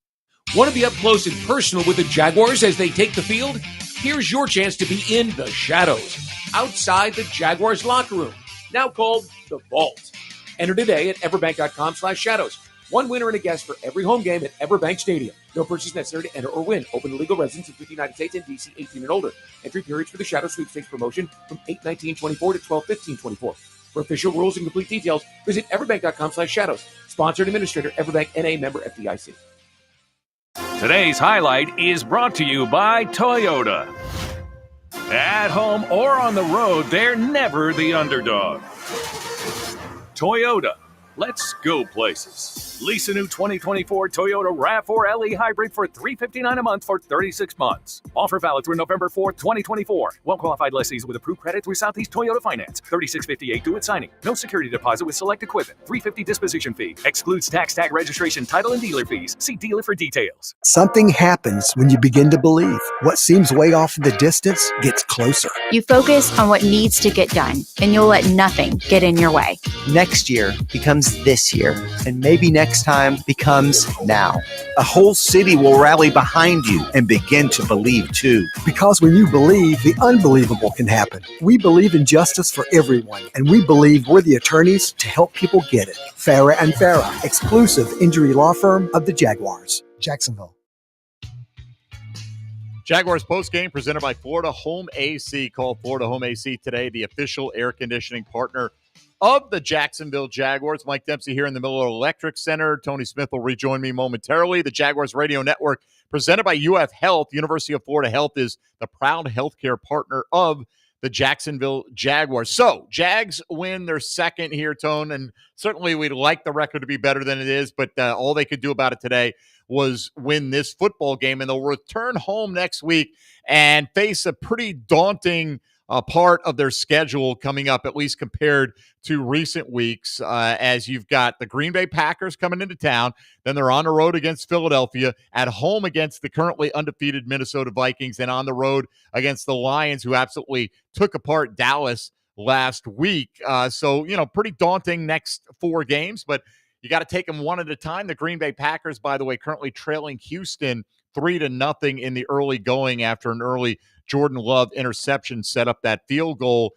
Want to be up close and personal with the Jaguars as they take the field? Here's your chance to be in the shadows, outside the Jaguars locker room, now called the Vault. Enter today at everbank.com/shadows. One winner and a guest for every home game at Everbank Stadium. No purchase necessary to enter or win. Open to legal residents of the United States and DC 18 and older. Entry periods for the Shadow Sweepstakes promotion from 8/19/24 to 12/15/24. For official rules and complete details, visit everbank.com/shadows. Sponsored administrator, Everbank NA, member FDIC. Today's highlight is brought to you by Toyota. At home or on the road, they're never the underdog. Toyota, let's go places. Lease a new 2024 Toyota RAV4 LE Hybrid for $359 a month for 36 months. Offer valid through November 4th, 2024. Well-qualified lessees with approved credit through Southeast Toyota Finance. $36.58 due at signing. No security deposit with select equipment. $350 disposition fee. Excludes tax, tag, registration, title, and dealer fees. See dealer for details. Something happens when you begin to believe. What seems way off in the distance gets closer. You focus on what needs to get done, and you'll let nothing get in your way. Next year becomes this year, and maybe next time becomes now. A whole city will rally behind you and begin to believe too. Because when you believe, the unbelievable can happen. We believe in justice for everyone, and we believe we're the attorneys to help people get it. Farah and Farah, exclusive injury law firm of the Jaguars, Jacksonville. Jaguars postgame presented by Florida Home AC. Call Florida Home AC today, the official air conditioning partner of the Jacksonville Jaguars. Mike Dempsey here in the Miller Electric Center. Tony Smith will rejoin me momentarily. The Jaguars Radio Network presented by UF Health. University of Florida Health is the proud healthcare partner of the Jacksonville Jaguars. So, Jags win their second here, Tone, and certainly we'd like the record to be better than it is, but all they could do about it today was win this football game, and they'll return home next week and face a pretty daunting part of their schedule coming up, at least compared to recent weeks, as you've got the Green Bay Packers coming into town. Then they're on the road against Philadelphia, at home against the currently undefeated Minnesota Vikings, and on the road against the Lions, who absolutely took apart Dallas last week. So, pretty daunting next 4 games, but you got to take them one at a time. The Green Bay Packers, by the way, currently trailing Houston 3-0 in the early going after an early Jordan Love interception set up that field goal,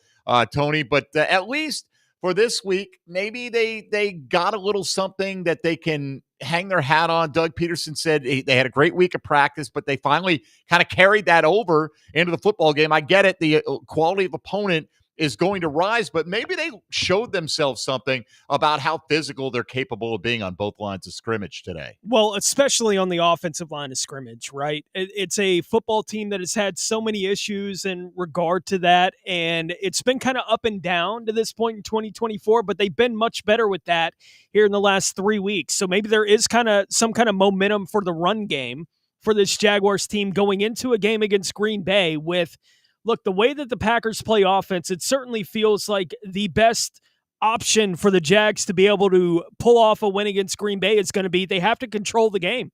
Tony. But at least for this week, maybe they got a little something that they can hang their hat on. Doug Pederson said they had a great week of practice, but they finally kind of carried that over into the football game. I get it. The quality of opponent is going to rise, but maybe they showed themselves something about how physical they're capable of being on both lines of scrimmage today. Well, especially on the offensive line of scrimmage, right? It's a football team that has had so many issues in regard to that, and it's been kind of up and down to this point in 2024, but they've been much better with that here in the last 3 weeks. So maybe there is kind of some kind of momentum for the run game for this Jaguars team going into a game against Green Bay with, look, the way that the Packers play offense, it certainly feels like the best option for the Jags to be able to pull off a win against Green Bay is going to be they have to control the game,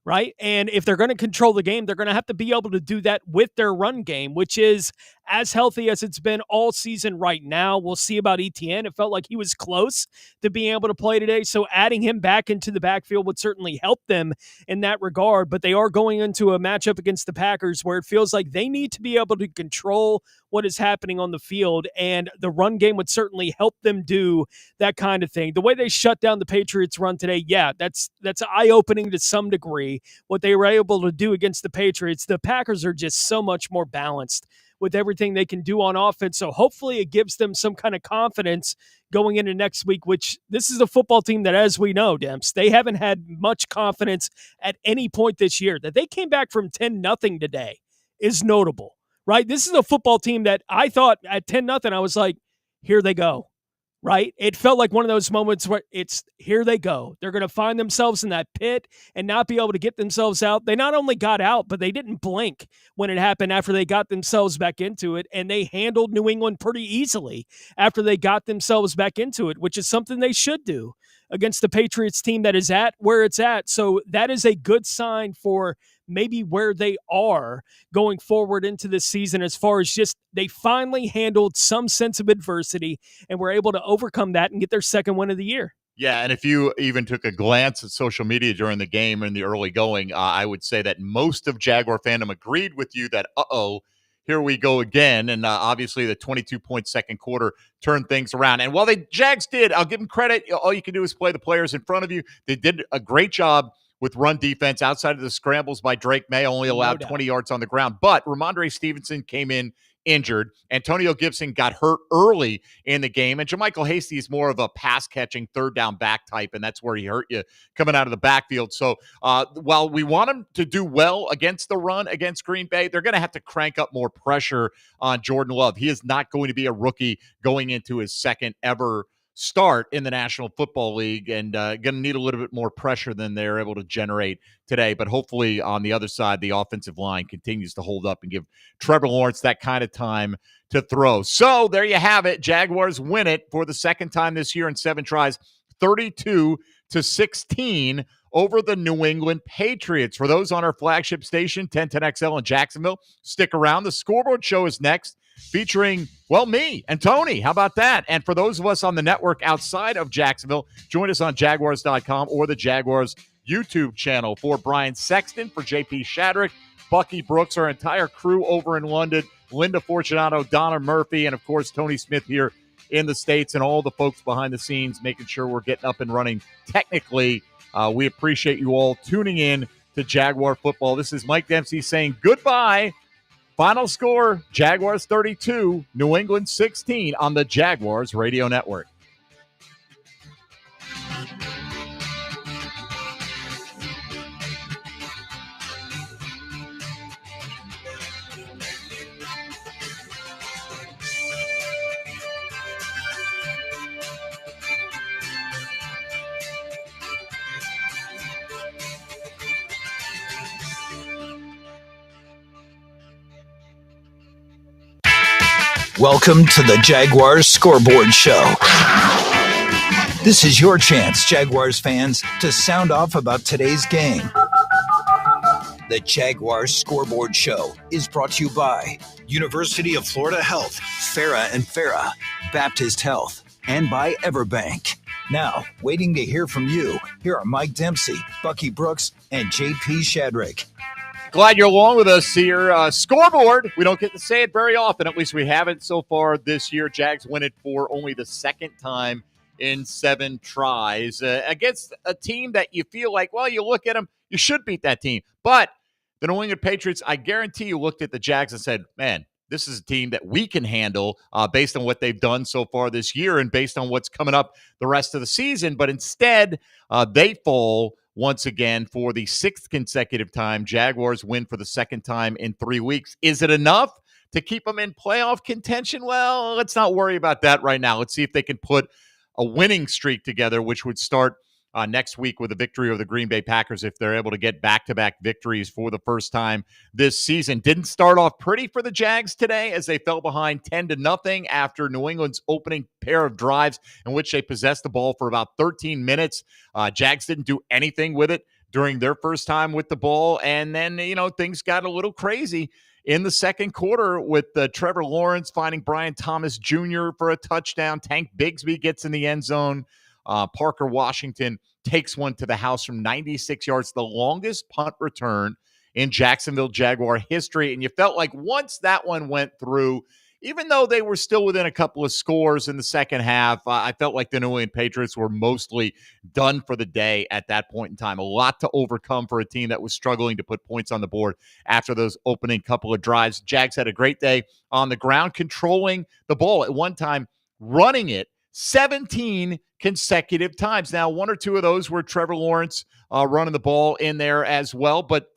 right? And if they're going to control the game, they're going to have to be able to do that with their run game, which is as healthy as it's been all season right now. We'll see about Etienne. It felt like he was close to being able to play today, so adding him back into the backfield would certainly help them in that regard. But they are going into a matchup against the Packers where it feels like they need to be able to control what is happening on the field, and the run game would certainly help them do that kind of thing. The way they shut down the Patriots run today, yeah, that's eye-opening to some degree, what they were able to do against the Patriots. The Packers are just so much more balanced with everything they can do on offense. So hopefully it gives them some kind of confidence going into next week, which this is a football team that, as we know, Demps, they haven't had much confidence at any point this year. That they came back from 10-0 today is notable, right? This is a football team that I thought at 10-0, I was like, here they go. Right? It felt like one of those moments where it's here they go. They're going to find themselves in that pit and not be able to get themselves out. They not only got out, but they didn't blink when it happened after they got themselves back into it. And they handled New England pretty easily after they got themselves back into it, which is something they should do against the Patriots team that is at where it's at. So that is a good sign for maybe where they are going forward into this season, as far as just they finally handled some sense of adversity and were able to overcome that and get their second win of the year. Yeah, and if you even took a glance at social media during the game in the early going, I would say that most of Jaguar fandom agreed with you that, here we go again. And obviously the 22-point second quarter turned things around. And while the Jags did, I'll give them credit. All you can do is play the players in front of you. They did a great job with run defense outside of the scrambles by Drake May, only allowed 20 yards on the ground. But Ramondre Stevenson came in injured. Antonio Gibson got hurt early in the game. And JaMychal Hasty is more of a pass-catching, third-down back type, and that's where he hurt you coming out of the backfield. So while we want him to do well against the run against Green Bay, they're going to have to crank up more pressure on Jordan Love. He is not going to be a rookie going into his second ever start in the National Football League, and going to need a little bit more pressure than they're able to generate today. But hopefully on the other side, the offensive line continues to hold up and give Trevor Lawrence that kind of time to throw. So there you have it. Jaguars win it for the second time this year in 7 tries, 32-16 over the New England Patriots. For those on our flagship station, 1010XL in Jacksonville, stick around. The Scoreboard Show is next, featuring, well, me and Tony. How about that? And for those of us on the network outside of Jacksonville, join us on Jaguars.com or the Jaguars YouTube channel. For Brian Sexton, for JP Shadrick, Bucky Brooks, our entire crew over in London, Linda Fortunato, Donna Murphy, and, of course, Tony Smith here in the States, and all the folks behind the scenes making sure we're getting up and running technically. We appreciate you all tuning in to to Jaguar football. This is Mike Dempsey saying goodbye. Final score, Jaguars 32, New England 16 on the Jaguars Radio Network. Welcome to the Jaguars Scoreboard Show. This is your chance, Jaguars fans, to sound off about today's game. The Jaguars Scoreboard Show is brought to you by University of Florida Health, Farah and Farah, Baptist Health, and by Everbank. Now, waiting to hear from you, here are Mike Dempsey, Bucky Brooks, and JP Shadrick. Glad you're along with us here. Scoreboard. We don't get to say it very often. At least we haven't so far this year. Jags win it for only the second time in 7 tries against a team that you feel like, well, you look at them, you should beat that team. But the New England Patriots, I guarantee you looked at the Jags and said, man, this is a team that we can handle based on what they've done so far this year and based on what's coming up the rest of the season. But instead, they fall once again for the 6th consecutive time. Jaguars win for the 2nd time in 3 weeks. Is it enough to keep them in playoff contention? Well, let's not worry about that right now. Let's see if they can put a winning streak together, which would start next week with a victory over the Green Bay Packers if they're able to get back-to-back victories for the first time this season. Didn't start off pretty for the Jags today as they fell behind 10-0 after New England's opening pair of drives in which they possessed the ball for about 13 minutes. Jags didn't do anything with it during their first time with the ball, and then, things got a little crazy in the second quarter with Trevor Lawrence finding Brian Thomas Jr. for a touchdown. Tank Bigsby gets in the end zone. Parker Washington takes one to the house from 96 yards, the longest punt return in Jacksonville Jaguar history. And you felt like once that one went through, even though they were still within a couple of scores in the second half, I felt like the New England Patriots were mostly done for the day at that point in time. A lot to overcome for a team that was struggling to put points on the board after those opening couple of drives. Jags had a great day on the ground, controlling the ball at one time, running it 17 consecutive times. Now, 1 or 2 of those were Trevor Lawrence running the ball in there as well. But,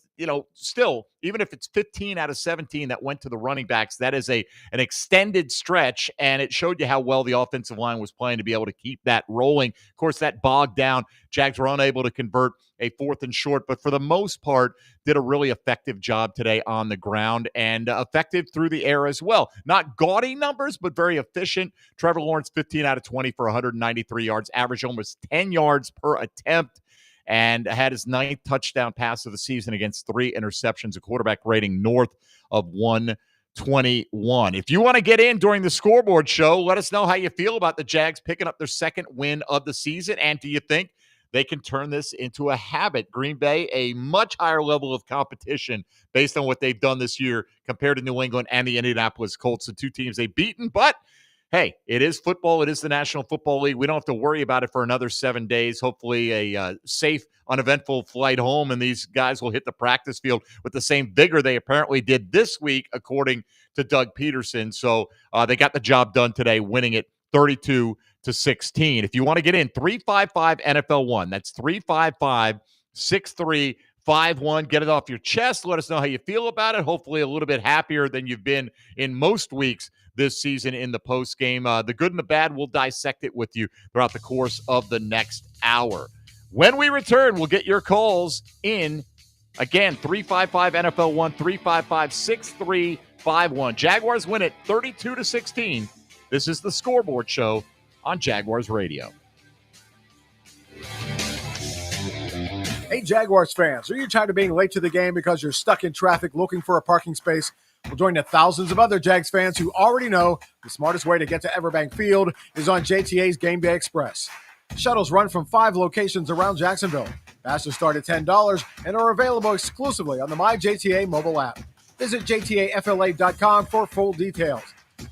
still, even if it's 15 out of 17 that went to the running backs, that is an extended stretch, and it showed you how well the offensive line was playing to be able to keep that rolling. Of course, that bogged down. Jags were unable to convert a 4th and short, but for the most part, did a really effective job today on the ground and effective through the air as well. Not gaudy numbers, but very efficient. Trevor Lawrence, 15 out of 20 for 193 yards, averaged almost 10 yards per attempt, and had his 9th touchdown pass of the season against 3 interceptions, a quarterback rating north of 121. If you want to get in during the Scoreboard Show, let us know how you feel about the Jags picking up their 2nd win of the season, and do you think they can turn this into a habit? Green Bay, a much higher level of competition based on what they've done this year compared to New England and the Indianapolis Colts, the 2 teams they've beaten. But hey, it is football. It is the National Football League. We don't have to worry about it for another 7 days. Hopefully a safe, uneventful flight home, and these guys will hit the practice field with the same vigor they apparently did this week, according to Doug Pederson. So they got the job done today, winning it 32-16. If you want to get in, 355-NFL1. That's 355-6351. Get it off your chest. Let us know how you feel about it. Hopefully a little bit happier than you've been in most weeks this season in the post game. The good and the bad, we'll dissect it with you throughout the course of the next hour. When we return, we'll get your calls in. Again, 355-NFL1, 355-6351. Jaguars win it 32-16. This is the Scoreboard Show on Jaguars Radio. Hey, Jaguars fans, are you tired of being late to the game because you're stuck in traffic looking for a parking space? Well, join the thousands of other Jags fans who already know the smartest way to get to Everbank Field is on JTA's Game Day Express. Shuttles run from 5 locations around Jacksonville. Passes start at $10 and are available exclusively on the MyJTA mobile app. Visit JTAFLA.com for full details.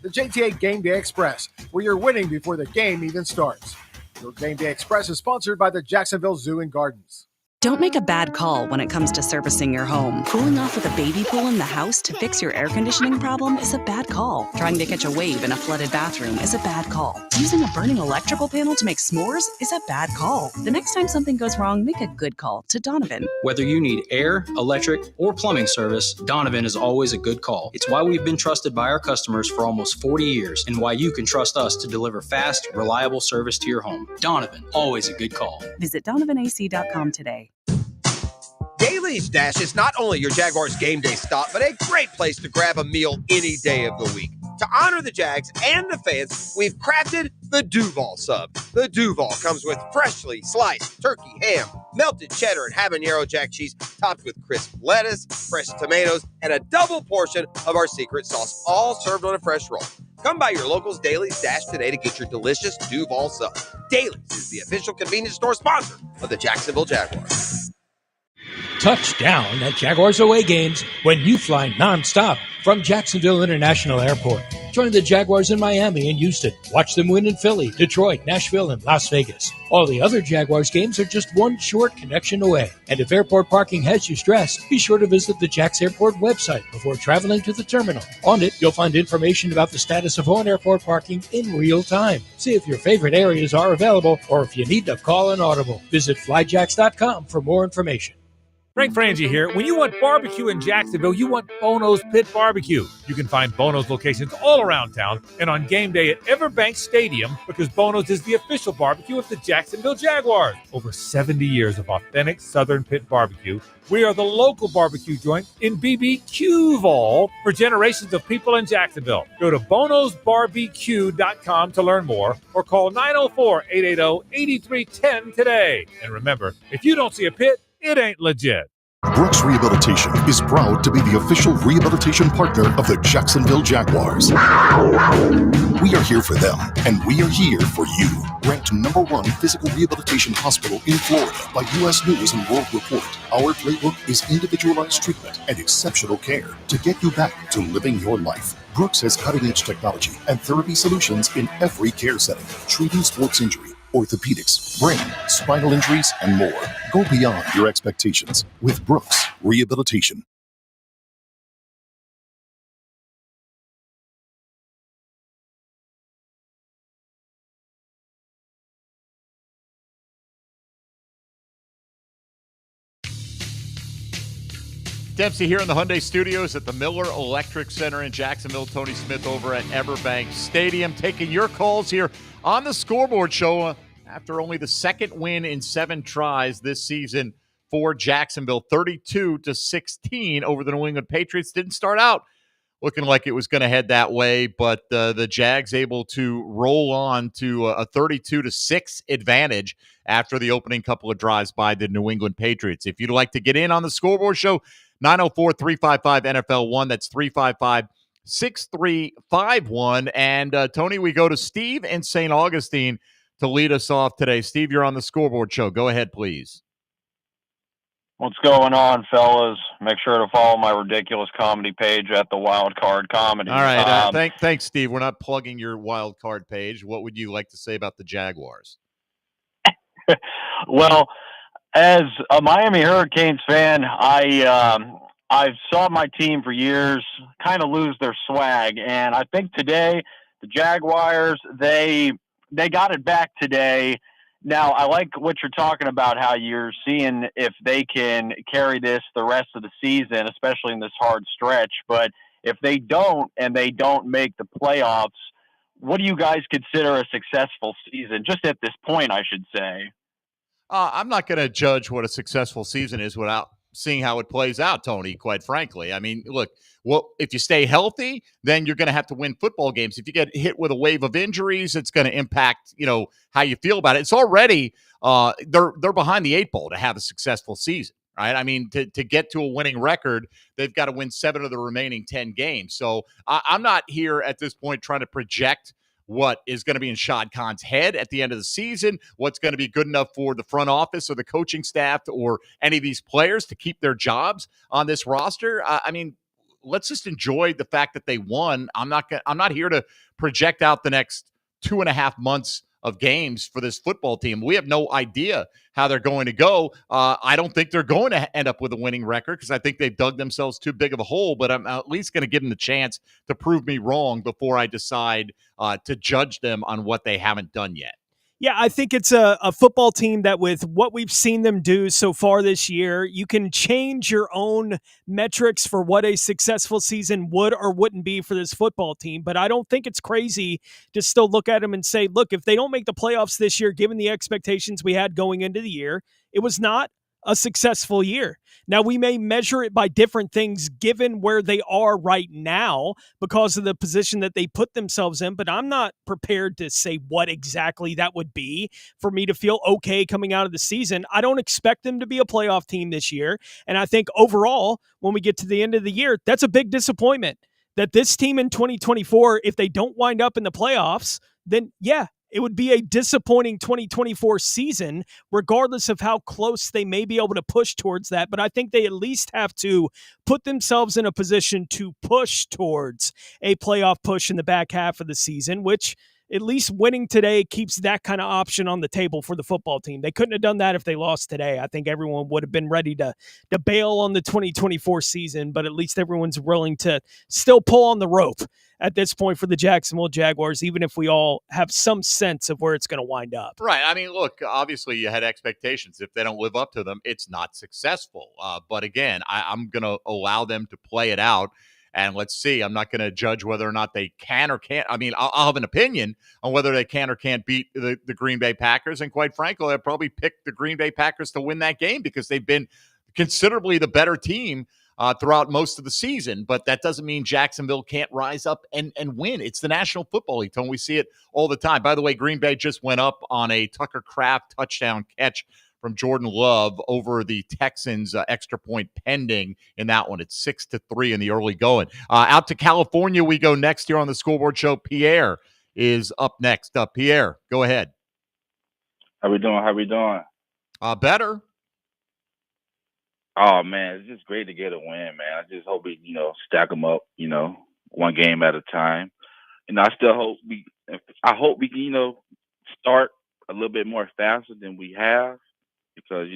The JTA Game Day Express, where you're winning before the game even starts. Your Game Day Express is sponsored by the Jacksonville Zoo and Gardens. Don't make a bad call when it comes to servicing your home. Cooling off with a baby pool in the house to fix your air conditioning problem is a bad call. Trying to catch a wave in a flooded bathroom is a bad call. Using a burning electrical panel to make s'mores is a bad call. The next time something goes wrong, make a good call to Donovan. Whether you need air, electric, or plumbing service, Donovan is always a good call. It's why we've been trusted by our customers for almost 40 years and why you can trust us to deliver fast, reliable service to your home. Donovan, always a good call. Visit DonovanAC.com today. Daly's Dash is not only your Jaguars game day stop, but a great place to grab a meal any day of the week. To honor the Jags and the fans, we've crafted the Duval Sub. The Duval comes with freshly sliced turkey, ham, melted cheddar, and habanero jack cheese, topped with crisp lettuce, fresh tomatoes, and a double portion of our secret sauce, all served on a fresh roll. Come by your local's Daly's Dash today to get your delicious Duval Sub. Daly's is the official convenience store sponsor of the Jacksonville Jaguars. Touchdown at Jaguars away games when you fly nonstop from Jacksonville International Airport. Join the Jaguars in Miami and Houston. Watch them win in Philly, Detroit, Nashville, and Las Vegas. All the other Jaguars games are just one short connection away. And if airport parking has you stressed, be sure to visit the Jax Airport website before traveling to the terminal. On it, you'll find information about the status of on-airport parking in real time. See if your favorite areas are available or if you need to call an audible. Visit flyjax.com for more information. Frank Frangie here. When you want barbecue in Jacksonville, you want Bono's Pit Barbecue. You can find Bono's locations all around town and on game day at Everbank Stadium because Bono's is the official barbecue of the Jacksonville Jaguars. Over 70 years of authentic Southern Pit Barbecue. We are the local barbecue joint in BBQval for generations of people in Jacksonville. Go to bonosbarbecue.com to learn more or call 904-880-8310 today. And remember, if you don't see a pit, it ain't legit. Brooks Rehabilitation is proud to be the official rehabilitation partner of the Jacksonville Jaguars. We are here for them, and we are here for you. Ranked #1 physical rehabilitation hospital in Florida by U.S. News and World Report, our playbook is individualized treatment and exceptional care to get you back to living your life. Brooks has cutting-edge technology and therapy solutions in every care setting, treating sports injury, orthopedics, brain, spinal injuries, and more. Go beyond your expectations with Brooks Rehabilitation. Dempsey here in the Hyundai Studios at the Miller Electric Center in Jacksonville. Tony Smith over at Everbank Stadium taking your calls here on the Scoreboard Show after only the second win in 7 tries this season for Jacksonville, 32-16 over the New England Patriots. Didn't start out looking like it was going to head that way, but the Jags able to roll on to a 32-6 advantage after the opening couple of drives by the New England Patriots. If you'd like to get in on the Scoreboard Show, 904-355-NFL1. That's 355-6351. And, Tony, we go to Steve in St. Augustine to lead us off today. Steve, you're on the Scoreboard Show. Go ahead, please. What's going on, fellas? Make sure to follow my ridiculous comedy page at the Wild Card Comedy. All right. Thanks, Steve. We're not plugging your Wild Card page. What would you like to say about the Jaguars? Well, as a Miami Hurricanes fan, I've saw my team for years kind of lose their swag, and I think today the Jaguars they got it back today. Now, I like what you're talking about, how you're seeing if they can carry this the rest of the season, especially in this hard stretch. But if they don't and they don't make the playoffs, what do you guys consider a successful season? Just at this point, I should say. I'm not going to judge what a successful season is without seeing how it plays out, Tony, quite frankly. I mean, look, well, if you stay healthy, then you're going to have to win football games. If you get hit with a wave of injuries, it's going to impact, how you feel about it. It's already they're behind the 8 ball to have a successful season, right? I mean, to get to a winning record, they've got to win 7 of the remaining 10 games. So I'm not here at this point trying to project what is going to be in Shad Khan's head at the end of the season, what's going to be good enough for the front office or the coaching staff or any of these players to keep their jobs on this roster. I mean, let's just enjoy the fact that they won. I'm not here to project out the next 2.5 months of games for this football team. We have no idea how they're going to go. I don't think they're going to end up with a winning record because I think they've dug themselves too big of a hole, but I'm at least going to give them the chance to prove me wrong before I decide to judge them on what they haven't done yet. Yeah, I think it's a football team that with what we've seen them do so far this year, you can change your own metrics for what a successful season would or wouldn't be for this football team. But I don't think it's crazy to still look at them and say, look, if they don't make the playoffs this year, given the expectations we had going into the year, it was not a successful year. Now, we may measure it by different things given where they are right now because of the position that they put themselves in, but I'm not prepared to say what exactly that would be for me to feel okay coming out of the season. I don't expect them to be a playoff team this year, and I think overall, when we get to the end of the year, that's a big disappointment that this team in 2024, if they don't wind up in the playoffs, then yeah, it would be a disappointing 2024 season, regardless of how close they may be able to push towards that. But I think they at least have to put themselves in a position to push towards a playoff push in the back half of the season, which at least winning today keeps that kind of option on the table for the football team. They couldn't have done that if they lost today. I think everyone would have been ready to bail on the 2024 season, but at least everyone's willing to still pull on the rope at this point for the Jacksonville Jaguars, even if we all have some sense of where it's going to wind up. Right. I mean, look, obviously you had expectations. If they don't live up to them, it's not successful. But again, I'm going to allow them to play it out. And let's see, I'm not going to judge whether or not they can or can't. I mean, I'll have an opinion on whether they can or can't beat the Green Bay Packers. And quite frankly, I'd probably pick the Green Bay Packers to win that game because they've been considerably the better team throughout most of the season. But that doesn't mean Jacksonville can't rise up and win. It's the National Football League, Tony. We see it all the time. By the way, Green Bay just went up on a Tucker Kraft touchdown catch from Jordan Love over the Texans, extra point pending in that one. It's 6-3 in the early going. Out to California we go next here on the Scoreboard Show. Pierre is up next. Pierre, go ahead. How we doing? Better. Oh, man, it's just great to get a win, man. I just hope we, stack them up, one game at a time. And I still hope we can, start a little bit more faster than we have. Because,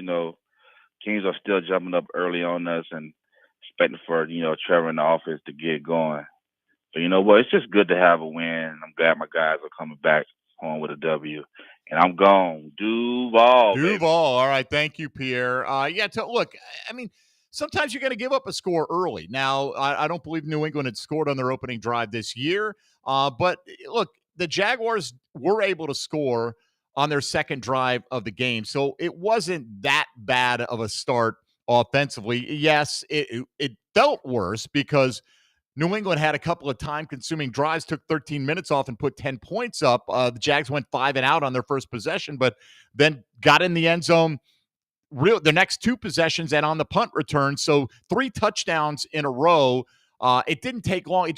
teams are still jumping up early on us and expecting for, Trevor in the office to get going. So, it's just good to have a win. I'm glad my guys are coming back home with a W. And I'm gone. Duval. Baby. All right. Thank you, Pierre. Look, I mean, sometimes you're going to give up a score early. Now, I don't believe New England had scored on their opening drive this year. But, look, the Jaguars were able to score on their second drive of the game. So it wasn't that bad of a start offensively. Yes, it felt worse because New England had a couple of time-consuming drives, took 13 minutes off and put 10 points up. The Jags went 5 and out on their first possession, but then got in the end zone the next 2 possessions and on the punt return. So 3 touchdowns in a row. It didn't take long.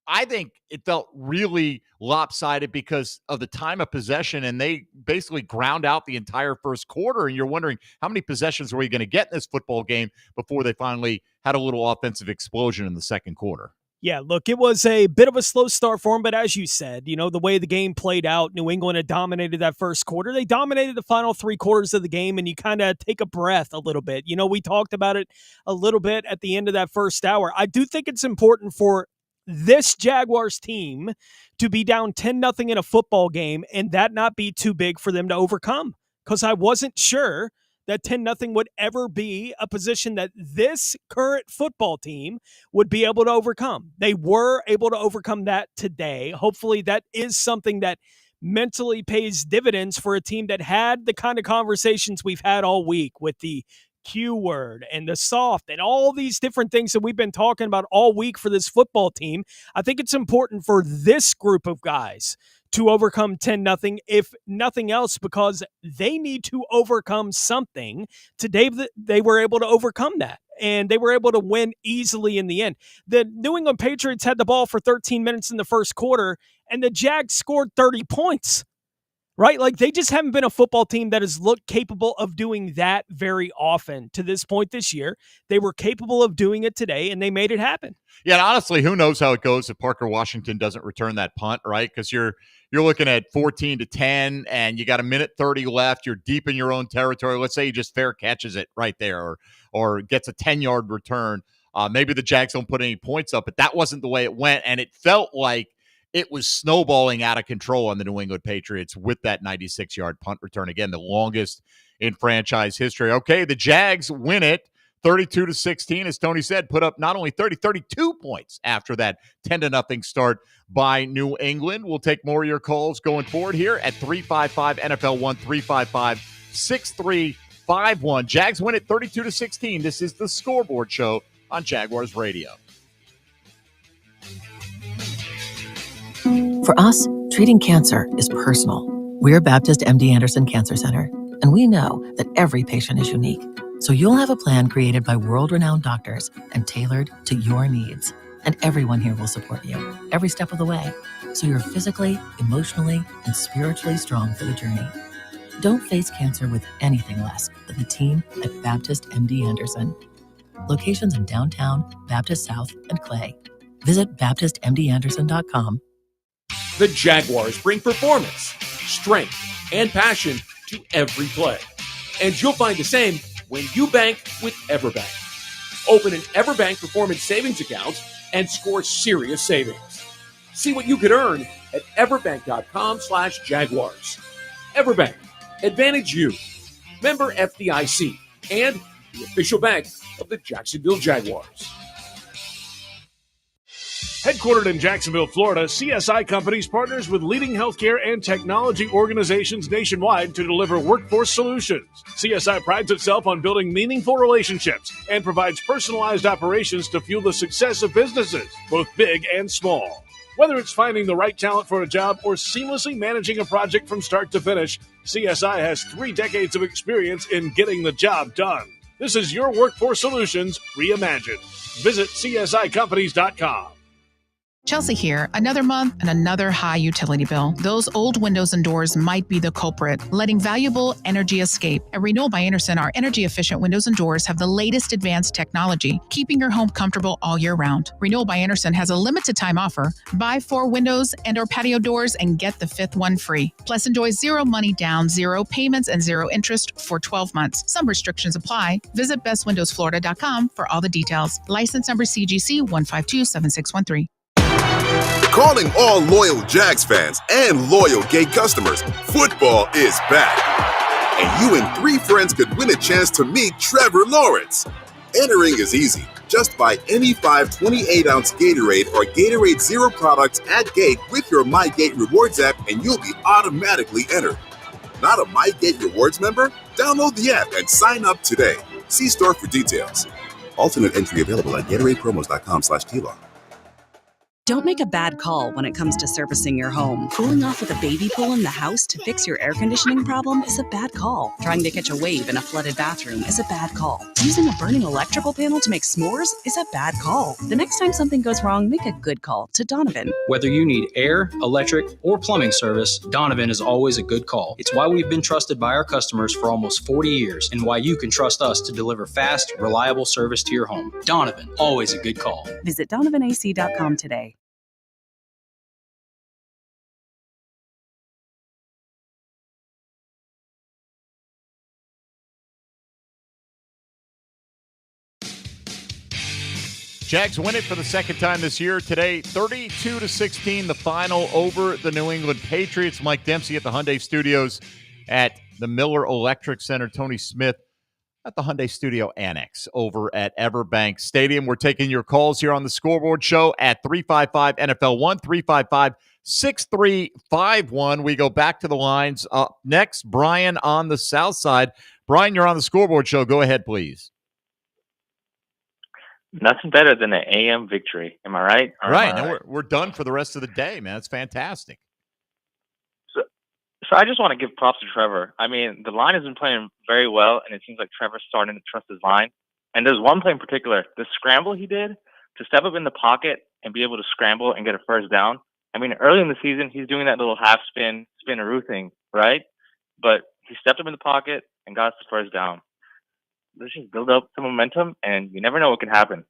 I think it felt really lopsided because of the time of possession, and they basically ground out the entire first quarter, and you're wondering how many possessions were we going to get in this football game before they finally had a little offensive explosion in the second quarter. Yeah, look, it was a bit of a slow start for them, but as you said, the way the game played out, New England had dominated that first quarter. They dominated the final 3 quarters of the game, and you kind of take a breath a little bit. We talked about it a little bit at the end of that first hour. I do think it's important for this Jaguars team to be down 10-0 in a football game and that not be too big for them to overcome, because I wasn't sure that 10-0 would ever be a position that this current football team would be able to overcome. They were able to overcome that today. Hopefully that is something that mentally pays dividends for a team that had the kind of conversations we've had all week with the Q word and the soft and all these different things that we've been talking about all week for this football team. I think it's important for this group of guys to overcome 10-0, if nothing else, because they need to overcome something. Today, they were able to overcome that, and they were able to win easily in the end. The New England Patriots had the ball for 13 minutes in the first quarter, and the Jags scored 30 points. Right? Like they just haven't been a football team that has looked capable of doing that very often to this point this year. They were capable of doing it today, and they made it happen. Yeah, and honestly, who knows how it goes if Parker Washington doesn't return that punt, right? Because you're looking at 14-10, and you got 1:30 left. You're deep in your own territory. Let's say he just fair catches it right there, or gets a 10-yard return. Maybe the Jags don't put any points up, but that wasn't the way it went, and it felt like it was snowballing out of control on the New England Patriots with that 96-yard punt return. Again, the longest in franchise history. Okay, the Jags win it 32-16, as Tony said, put up not only 32 points after that 10-0 start by New England. We'll take more of your calls going forward here at 355-NFL1, 355-6351. Jags win it 32-16. This is the Scoreboard Show on Jaguars Radio. For us, treating cancer is personal. We're Baptist MD Anderson Cancer Center, and we know that every patient is unique. So you'll have a plan created by world-renowned doctors and tailored to your needs. And everyone here will support you every step of the way, so you're physically, emotionally, and spiritually strong for the journey. Don't face cancer with anything less than the team at Baptist MD Anderson. Locations in downtown, Baptist South, and Clay. Visit BaptistMDAnderson.com. The Jaguars bring performance, strength, and passion to every play. And you'll find the same when you bank with EverBank. Open an EverBank Performance Savings account and score serious savings. See what you could earn at everbank.com/Jaguars. EverBank, advantage you. Member FDIC and the official bank of the Jacksonville Jaguars. Headquartered in Jacksonville, Florida, CSI Companies partners with leading healthcare and technology organizations nationwide to deliver workforce solutions. CSI prides itself on building meaningful relationships and provides personalized operations to fuel the success of businesses, both big and small. Whether it's finding the right talent for a job or seamlessly managing a project from start to finish, CSI has 3 decades of experience in getting the job done. This is your workforce solutions reimagined. Visit CSICompanies.com. Chelsea here. Another month and another high utility bill. Those old windows and doors might be the culprit, letting valuable energy escape. At Renewal by Anderson, our energy-efficient windows and doors have the latest advanced technology, keeping your home comfortable all year round. Renewal by Anderson has a limited-time offer. Buy 4 windows and or patio doors and get the 5th one free. Plus, enjoy 0 money down, 0 payments, and 0 interest for 12 months. Some restrictions apply. Visit bestwindowsflorida.com for all the details. License number CGC 1527613. Calling all loyal Jags fans and loyal Gate customers, football is back. And you and 3 friends could win a chance to meet Trevor Lawrence. Entering is easy. Just buy any 5 28-ounce Gatorade or Gatorade Zero products at Gate with your MyGate Rewards app, and you'll be automatically entered. Not a MyGate Rewards member? Download the app and sign up today. See store for details. Alternate entry available at GatoradePromos.com/TLOG. Don't make a bad call when it comes to servicing your home. Cooling off with a baby pool in the house to fix your air conditioning problem is a bad call. Trying to catch a wave in a flooded bathroom is a bad call. Using a burning electrical panel to make s'mores is a bad call. The next time something goes wrong, make a good call to Donovan. Whether you need air, electric, or plumbing service, Donovan is always a good call. It's why we've been trusted by our customers for almost 40 years and why you can trust us to deliver fast, reliable service to your home. Donovan, always a good call. Visit DonovanAC.com today. Jags win it for the second time this year. Today, 32-16, the final over the New England Patriots. Mike Dempsey at the Hyundai Studios at the Miller Electric Center. Tony Smith at the Hyundai Studio Annex over at Everbank Stadium. We're taking your calls here on the Scoreboard Show at 355-NFL1, 355-6351. We go back to the lines. Up next, Brian on the south side. Brian, you're on the Scoreboard Show. Go ahead, please. Nothing better than an AM victory. Am I right? Right. Now we're done for the rest of the day, man. It's fantastic. So I just want to give props to Trevor. I mean, the line has been playing very well, and it seems like Trevor's starting to trust his line. And there's one play in particular, the scramble he did to step up in the pocket and be able to scramble and get a first down. I mean, early in the season, he's doing that little half spin, spinaroo thing. right? But he stepped up in the pocket and got us the first down. Let's just build up some momentum, and you never know what can happen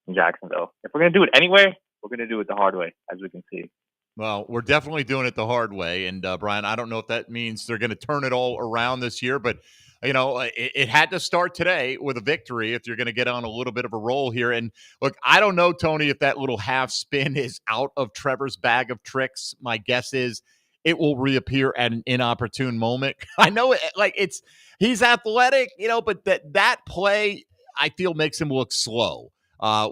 in Jacksonville. If we're going to do it anyway, we're going to do it the hard way, as we can see. Well, we're definitely doing it the hard way. And, Brian, I don't know if that means they're going to turn it all around this year, but, it had to start today with a victory if you're going to get on a little bit of a roll here. And, look, I don't know, Tony, if that little half spin is out of Trevor's bag of tricks. My guess is it will reappear at an inopportune moment. I know, he's athletic, but that play, I feel, makes him look slow.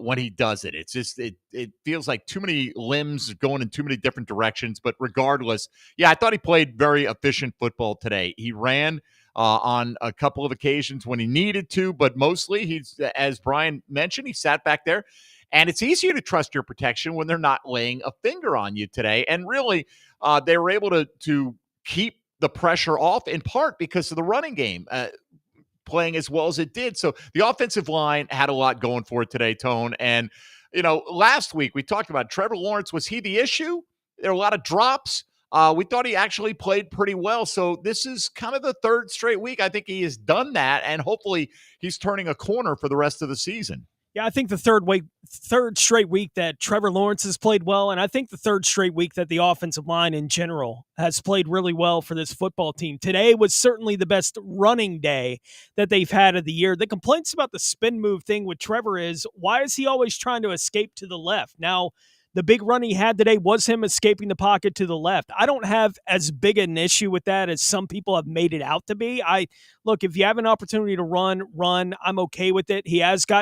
When he does it. It's just, it feels like too many limbs going in too many different directions. But regardless, I thought he played very efficient football today. He ran on a couple of occasions when he needed to, but mostly he's, as Brian mentioned, he sat back there. And it's easier to trust your protection when they're not laying a finger on you today. And really, they were able to keep the pressure off in part because of the running game. Playing as well as it did. So the offensive line had a lot going for it today, Tone. And, last week we talked about Trevor Lawrence. Was he the issue? There were a lot of drops. We thought he actually played pretty well. So this is kind of the third straight week. I think he has done that, and hopefully he's turning a corner for the rest of the season. Yeah, I think the third straight week that Trevor Lawrence has played well, and I think the third straight week that the offensive line in general has played really well for this football team. Today was certainly the best running day that they've had of the year. The complaints about the spin move thing with Trevor is, why is he always trying to escape to the left? Now, the big run he had today was him escaping the pocket to the left. I don't have as big an issue with that as some people have made it out to be. Look, if you have an opportunity to run. I'm okay with it.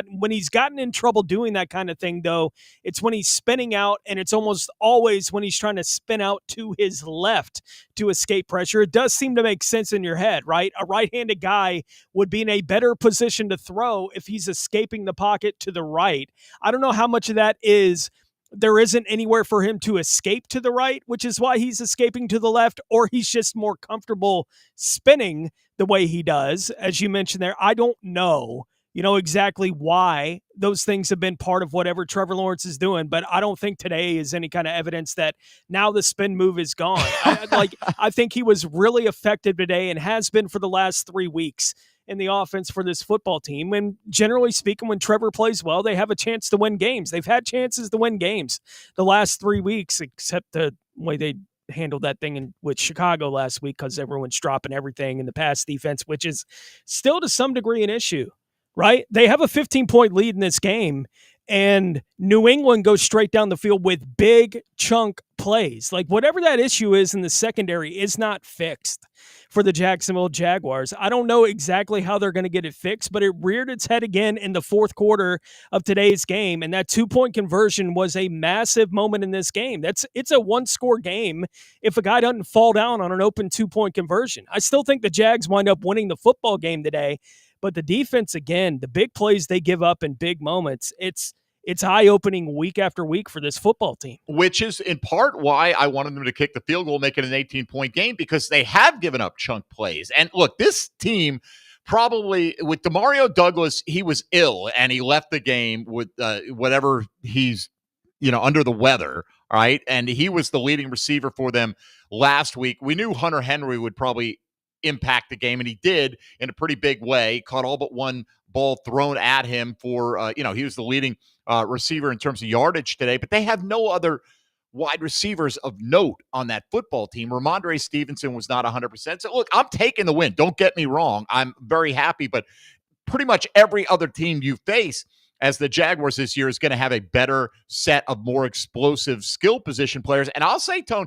When he's gotten in trouble doing that kind of thing, though, it's when he's spinning out, and it's almost always when he's trying to spin out to his left to escape pressure. It does seem to make sense in your head, right? A right-handed guy would be in a better position to throw if he's escaping the pocket to the right. I don't know how much of that is there isn't anywhere for him to escape to the right, which is why he's escaping to the left, or he's just more comfortable spinning the way he does, as you mentioned there. I don't know, exactly why those things have been part of whatever Trevor Lawrence is doing, but I don't think today is any kind of evidence that now the spin move is gone. I think he was really effective today and has been for the last 3 weeks in the offense for this football team. And generally speaking, when Trevor plays well, they have a chance to win games. They've had chances to win games the last 3 weeks, except the way they handled that thing with Chicago last week because everyone's dropping everything in the pass defense, which is still to some degree an issue, right? They have a 15-point lead in this game, and New England goes straight down the field with big chunk plays. Whatever that issue is in the secondary is not fixed for the Jacksonville Jaguars. I don't know exactly how they're going to get it fixed, but it reared its head again in the fourth quarter of today's game, and that 2-point conversion was a massive moment in this game. It's a one-score game if a guy doesn't fall down on an open 2-point conversion. I still think the Jags wind up winning the football game today, but the defense, again, the big plays they give up in big moments, it's eye-opening week after week for this football team. Which is in part why I wanted them to kick the field goal, make it an 18-point game, because they have given up chunk plays. And look, this team probably, with DeMario Douglas, he was ill, and he left the game with whatever he's, under the weather, all right? And he was the leading receiver for them last week. We knew Hunter Henry would probably impact the game, and he did in a pretty big way. Caught all but one ball thrown at him for, he was the leading receiver in terms of yardage today, but they have no other wide receivers of note on that football team. Ramondre Stevenson was not 100%. So look, I'm taking the win. Don't get me wrong. I'm very happy, but pretty much every other team you face as the Jaguars this year is going to have a better set of more explosive skill position players. And I'll say, Tone,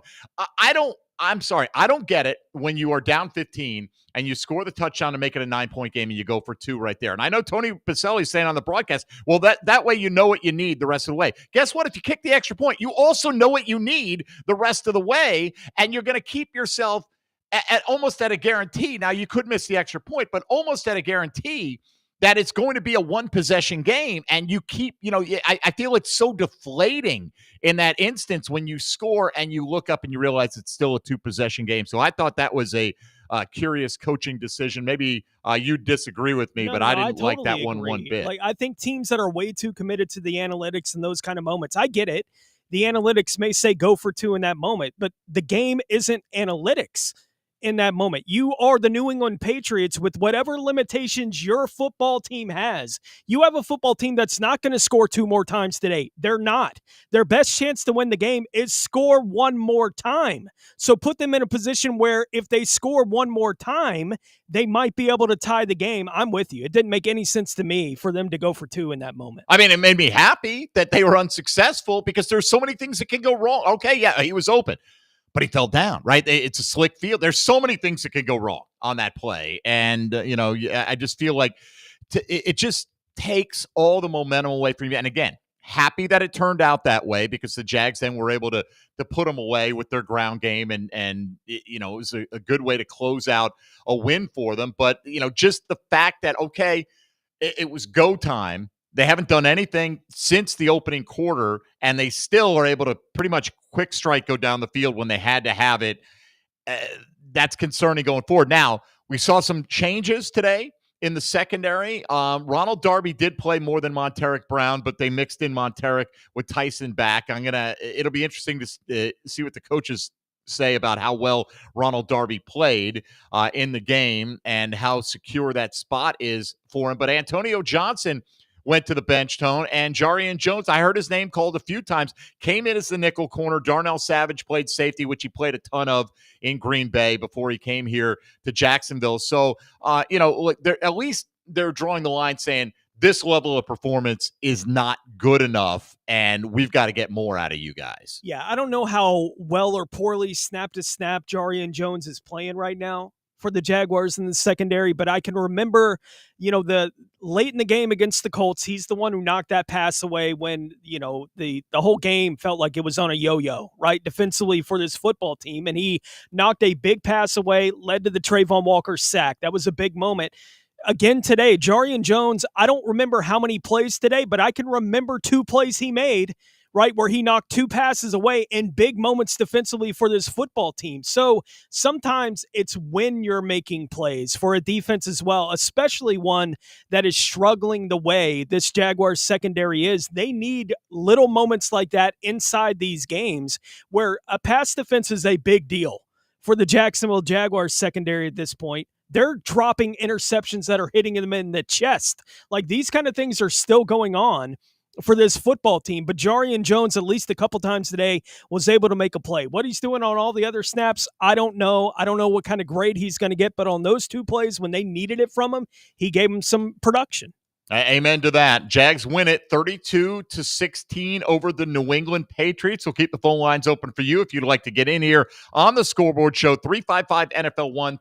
I don't get it when you are down 15 and you score the touchdown to make it a 9-point game and you go for 2 right there. And I know Tony Pacelli is saying on the broadcast, well, that way you know what you need the rest of the way. Guess what? If you kick the extra point, you also know what you need the rest of the way, and you're going to keep yourself at almost at a guarantee. Now, you could miss the extra point, but almost at a guarantee that it's going to be a one-possession game, and you keep, I feel it's so deflating in that instance when you score and you look up and you realize it's still a 2-possession game. So I thought that was a curious coaching decision. Maybe you disagree with me, but I didn't totally like that one bit. I think teams that are way too committed to the analytics in those kind of moments, I get it. The analytics may say go for 2 in that moment, but the game isn't analytics. in that moment. You are the New England Patriots with whatever limitations your football team has. You have a football team that's not going to score 2 more times today. They're not. Their best chance to win the game is score 1 more time. So put them in a position where if they score 1 more time, they might be able to tie the game. I'm with you. It didn't make any sense to me for them to go for 2 in that moment. I mean, it made me happy that they were unsuccessful because there's so many things that can go wrong. Okay, yeah, he was open, but he fell down, right? It's a slick field. There's so many things that could go wrong on that play. And, I just feel like it just takes all the momentum away from you. And again, happy that it turned out that way because the Jags then were able to put them away with their ground game. And it was a good way to close out a win for them. But, just the fact that, okay, it was go time. They haven't done anything since the opening quarter, and they still are able to pretty much quick strike go down the field when they had to have it. That's concerning going forward. Now, we saw some changes today in the secondary. Ronald Darby did play more than Monteric Brown, but they mixed in Monteric with Tyson back. It'll be interesting to see what the coaches say about how well Ronald Darby played in the game and how secure that spot is for him. But Antonio Johnson went to the bench, Tone, and Jarian Jones, I heard his name called a few times, came in as the nickel corner. Darnell Savage played safety, which he played a ton of in Green Bay before he came here to Jacksonville. So, at least they're drawing the line saying this level of performance is not good enough, and we've got to get more out of you guys. Yeah, I don't know how well or poorly snap to snap Jarian Jones is playing right now for the Jaguars in the secondary, but I can remember, the late in the game against the Colts, he's the one who knocked that pass away when, the whole game felt like it was on a yo-yo, right, defensively for this football team, and he knocked a big pass away, led to the Trayvon Walker sack. That was a big moment. Again today, Jarian Jones, I don't remember how many plays today, but I can remember 2 plays he made, right, where he knocked 2 passes away in big moments defensively for this football team. So sometimes it's when you're making plays for a defense as well, especially one that is struggling the way this Jaguars secondary is. They need little moments like that inside these games where a pass defense is a big deal for the Jacksonville Jaguars secondary at this point. They're dropping interceptions that are hitting them in the chest. Like, these kind of things are still going on for this football team, but Jarian Jones, at least a couple times today, was able to make a play. What he's doing on all the other snaps, I don't know. I don't know what kind of grade he's going to get, but on those 2 plays when they needed it from him, he gave them some production. Amen to that. Jags win it 32-16 over the New England Patriots. We'll keep the phone lines open for you if you'd like to get in here on the Scoreboard Show. 355-NFL1,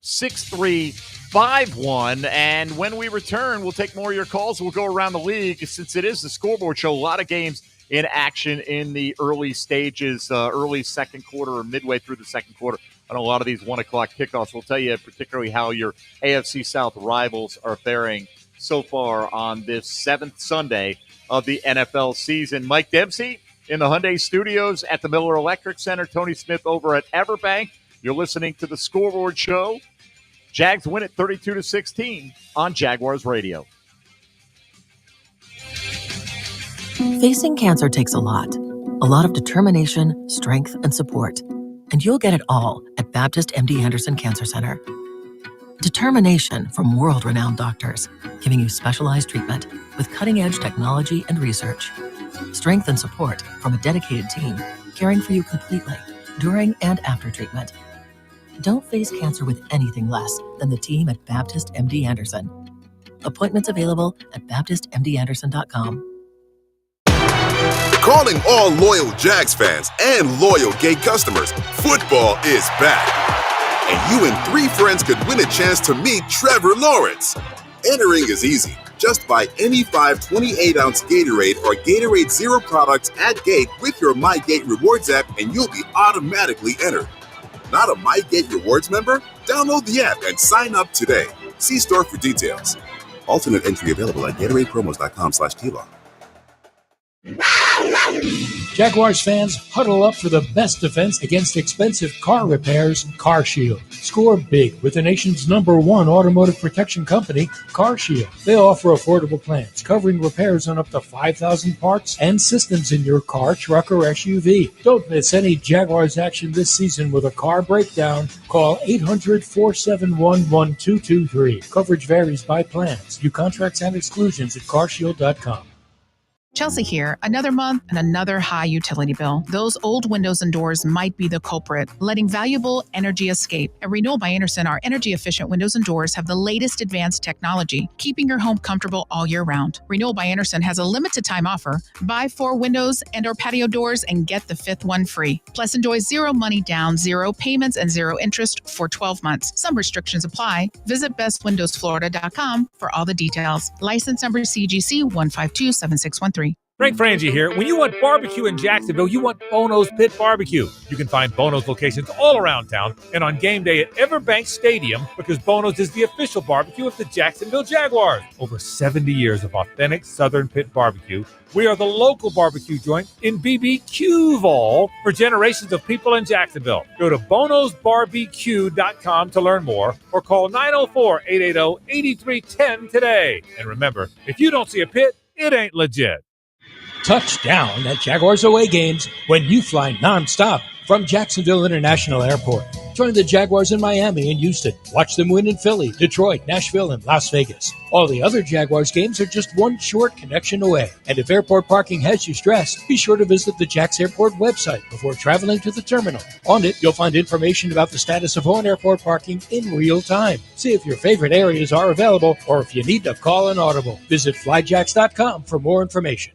355-6351. And when we return, we'll take more of your calls. We'll go around the league since it is the Scoreboard Show. A lot of games in action in the early stages, early second quarter or midway through the second quarter. I know a lot of these 1 o'clock kickoffs will tell you particularly how your AFC South rivals are faring so far on this 7th Sunday of the NFL season. Mike Dempsey in the Hyundai Studios at the Miller Electric Center. Tony Smith over at Everbank. You're listening to the Scoreboard Show. Jags win it 32-16 on Jaguars Radio. Facing cancer takes a lot of determination, strength, and support. And you'll get it all at Baptist MD Anderson Cancer Center. Determination from world-renowned doctors, giving you specialized treatment with cutting-edge technology and research. Strength and support from a dedicated team, caring for you completely, during and after treatment. Don't face cancer with anything less than the team at Baptist MD Anderson. Appointments available at baptistmdanderson.com. Calling all loyal Jags fans and loyal Gate customers, football is back. And you and 3 friends could win a chance to meet Trevor Lawrence. Entering is easy. Just buy any 5 28-ounce Gatorade or Gatorade Zero products at Gate with your MyGate Rewards app, and you'll be automatically entered. Not a MyGate Rewards member? Download the app and sign up today. See store for details. Alternate entry available at GatoradePromos.com/TLOG. Jaguars fans, huddle up for the best defense against expensive car repairs, CarShield. Score big with the nation's #1 automotive protection company, CarShield. They offer affordable plans covering repairs on up to 5,000 parts and systems in your car, truck, or SUV. Don't miss any Jaguars action this season with a car breakdown. Call 800-471-1223. Coverage varies by plans. View contracts and exclusions at carshield.com. Chelsea here. Another month and another high utility bill. Those old windows and doors might be the culprit, letting valuable energy escape. At Renewal by Anderson, our energy-efficient windows and doors have the latest advanced technology, keeping your home comfortable all year round. Renewal by Anderson has a limited-time offer. Buy 4 windows and or patio doors and get the 5th one free. Plus, enjoy 0 money down, 0 payments, and 0 interest for 12 months. Some restrictions apply. Visit bestwindowsflorida.com for all the details. License number CGC 1527613. Frank Frangie here. When you want barbecue in Jacksonville, you want Bono's Pit Barbecue. You can find Bono's locations all around town and on game day at Everbank Stadium because Bono's is the official barbecue of the Jacksonville Jaguars. Over 70 years of authentic Southern pit barbecue. We are the local barbecue joint in BBQval for generations of people in Jacksonville. Go to bonosbarbecue.com to learn more or call 904-880-8310 today. And remember, if you don't see a pit, it ain't legit. Touchdown at Jaguars away games when you fly nonstop from Jacksonville International Airport. Join the Jaguars in Miami and Houston. Watch them win in Philly, Detroit, Nashville, and Las Vegas. All the other Jaguars games are just one short connection away. And if airport parking has you stressed, be sure to visit the Jax Airport website before traveling to the terminal. On it, you'll find information about the status of on-airport parking in real time. See if your favorite areas are available or if you need to call an audible. Visit flyjax.com for more information.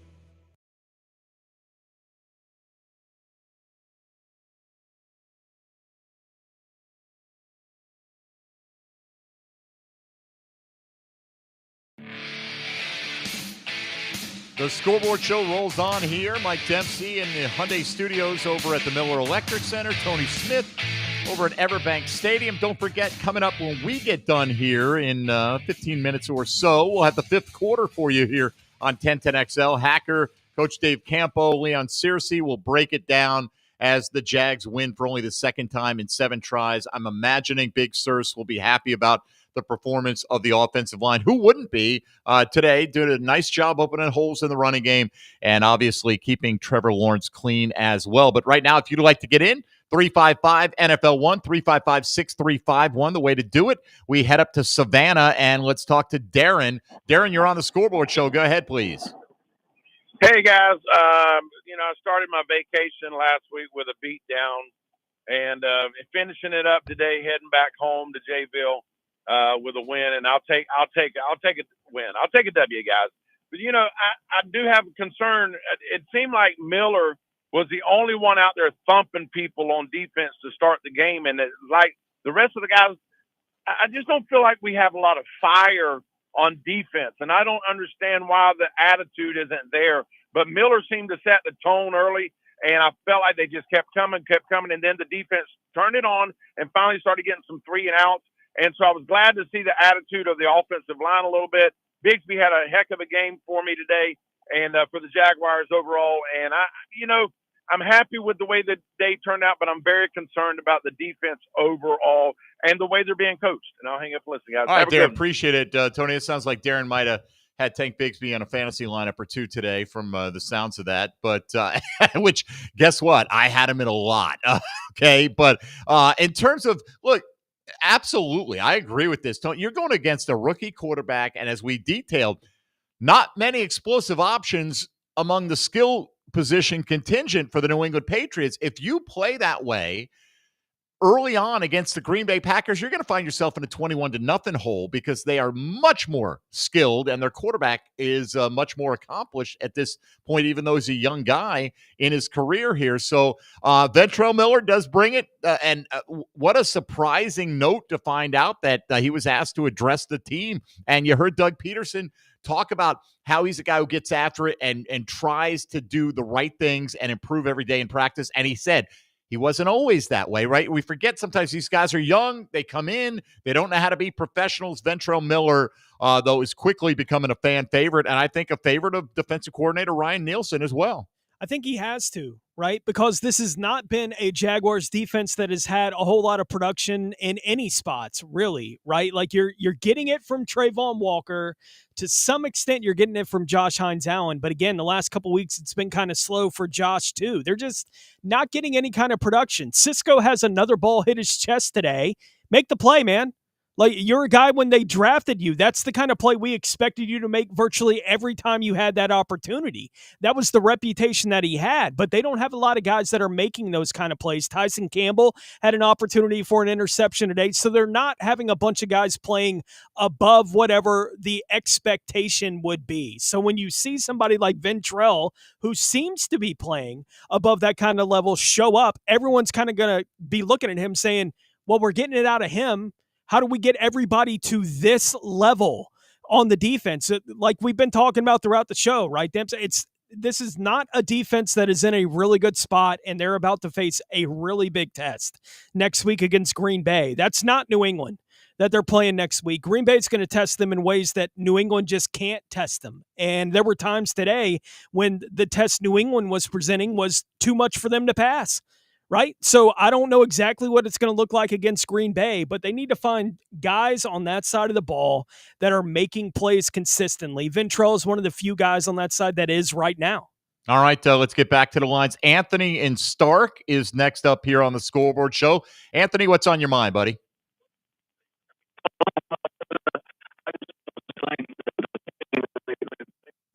The Scoreboard Show rolls on here. Mike Dempsey in the Hyundai Studios over at the Miller Electric Center. Tony Smith over at Everbank Stadium. Don't forget, coming up when we get done here in 15 minutes or so, we'll have the 5th quarter for you here on 1010XL. Hacker, Coach Dave Campo, Leon Searcy will break it down as the Jags win for only the 2nd time in 7 tries. I'm imagining Big Searce will be happy about the performance of the offensive line. Who wouldn't be today? Doing a nice job opening holes in the running game and obviously keeping Trevor Lawrence clean as well. But right now, if you'd like to get in, 355-NFL1, 355-6351, the way to do it. We head up to Savannah, and let's talk to Darren. Darren, you're on the Scoreboard Show. Go ahead, please. Hey, guys. I started my vacation last week with a beat down and finishing it up today, heading back home to Jayville with a win, and I'll take a win. I'll take a W, guys. But I do have a concern. It seemed like Miller was the only one out there thumping people on defense to start the game, and like the rest of the guys, I just don't feel like we have a lot of fire on defense, and I don't understand why the attitude isn't there. But Miller seemed to set the tone early, and I felt like they just kept coming, and then the defense turned it on and finally started getting some 3 and outs. And so I was glad to see the attitude of the offensive line a little bit. Bigsby had a heck of a game for me today and for the Jaguars overall. And, I'm happy with the way the day turned out, but I'm very concerned about the defense overall and the way they're being coached. And I'll hang up and listen, guys. All right, Darren, appreciate it. Tony, it sounds like Darren might have had Tank Bigsby on a fantasy lineup or 2 today from the sounds of that. But which, guess what? I had him in a lot. Okay. But in terms of, look, absolutely, I agree with this. You're going against a rookie quarterback, and as we detailed, not many explosive options among the skill position contingent for the New England Patriots. If you play that way early on against the Green Bay Packers, you're going to find yourself in a 21-0 hole because they are much more skilled and their quarterback is much more accomplished at this point, even though he's a young guy in his career here. So Ventrell Miller does bring it. And what a surprising note to find out that he was asked to address the team. And you heard Doug Pederson talk about how he's a guy who gets after it and tries to do the right things and improve every day in practice. And he said, he wasn't always that way, right? We forget sometimes these guys are young. They come in. They don't know how to be professionals. Ventrell Miller, though, is quickly becoming a fan favorite, and I think a favorite of defensive coordinator Ryan Nielsen as well. I think he has to, right? Because this has not been a Jaguars defense that has had a whole lot of production in any spots, really, right? Like you're getting it from Trayvon Walker. To some extent, you're getting it from Josh Hines-Allen. But again, the last couple weeks, it's been kind of slow for Josh, too. They're just not getting any kind of production. Cisco has another ball hit his chest today. Make the play, man. Like, you're a guy when they drafted you. That's the kind of play we expected you to make virtually every time you had that opportunity. That was the reputation that he had, but they don't have a lot of guys that are making those kind of plays. Tyson Campbell had an opportunity for an interception today, so they're not having a bunch of guys playing above whatever the expectation would be. So when you see somebody like Ventrell, who seems to be playing above that kind of level, show up, everyone's kind of going to be looking at him saying, well, we're getting it out of him. How do we get everybody to this level on the defense? Like we've been talking about throughout the show, right, Dempsey? This is not a defense that is in a really good spot, and they're about to face a really big test next week against Green Bay. That's not New England that they're playing next week. Green Bay is going to test them in ways that New England just can't test them. And there were times today when the test New England was presenting was too much for them to pass. Right? So I don't know exactly what it's going to look like against Green Bay, but they need to find guys on that side of the ball that are making plays consistently. Ventrell is one of the few guys on that side that is right now. All right, let's get back to the lines. Anthony in Stark is next up here on the Scoreboard Show. Anthony, what's on your mind, buddy?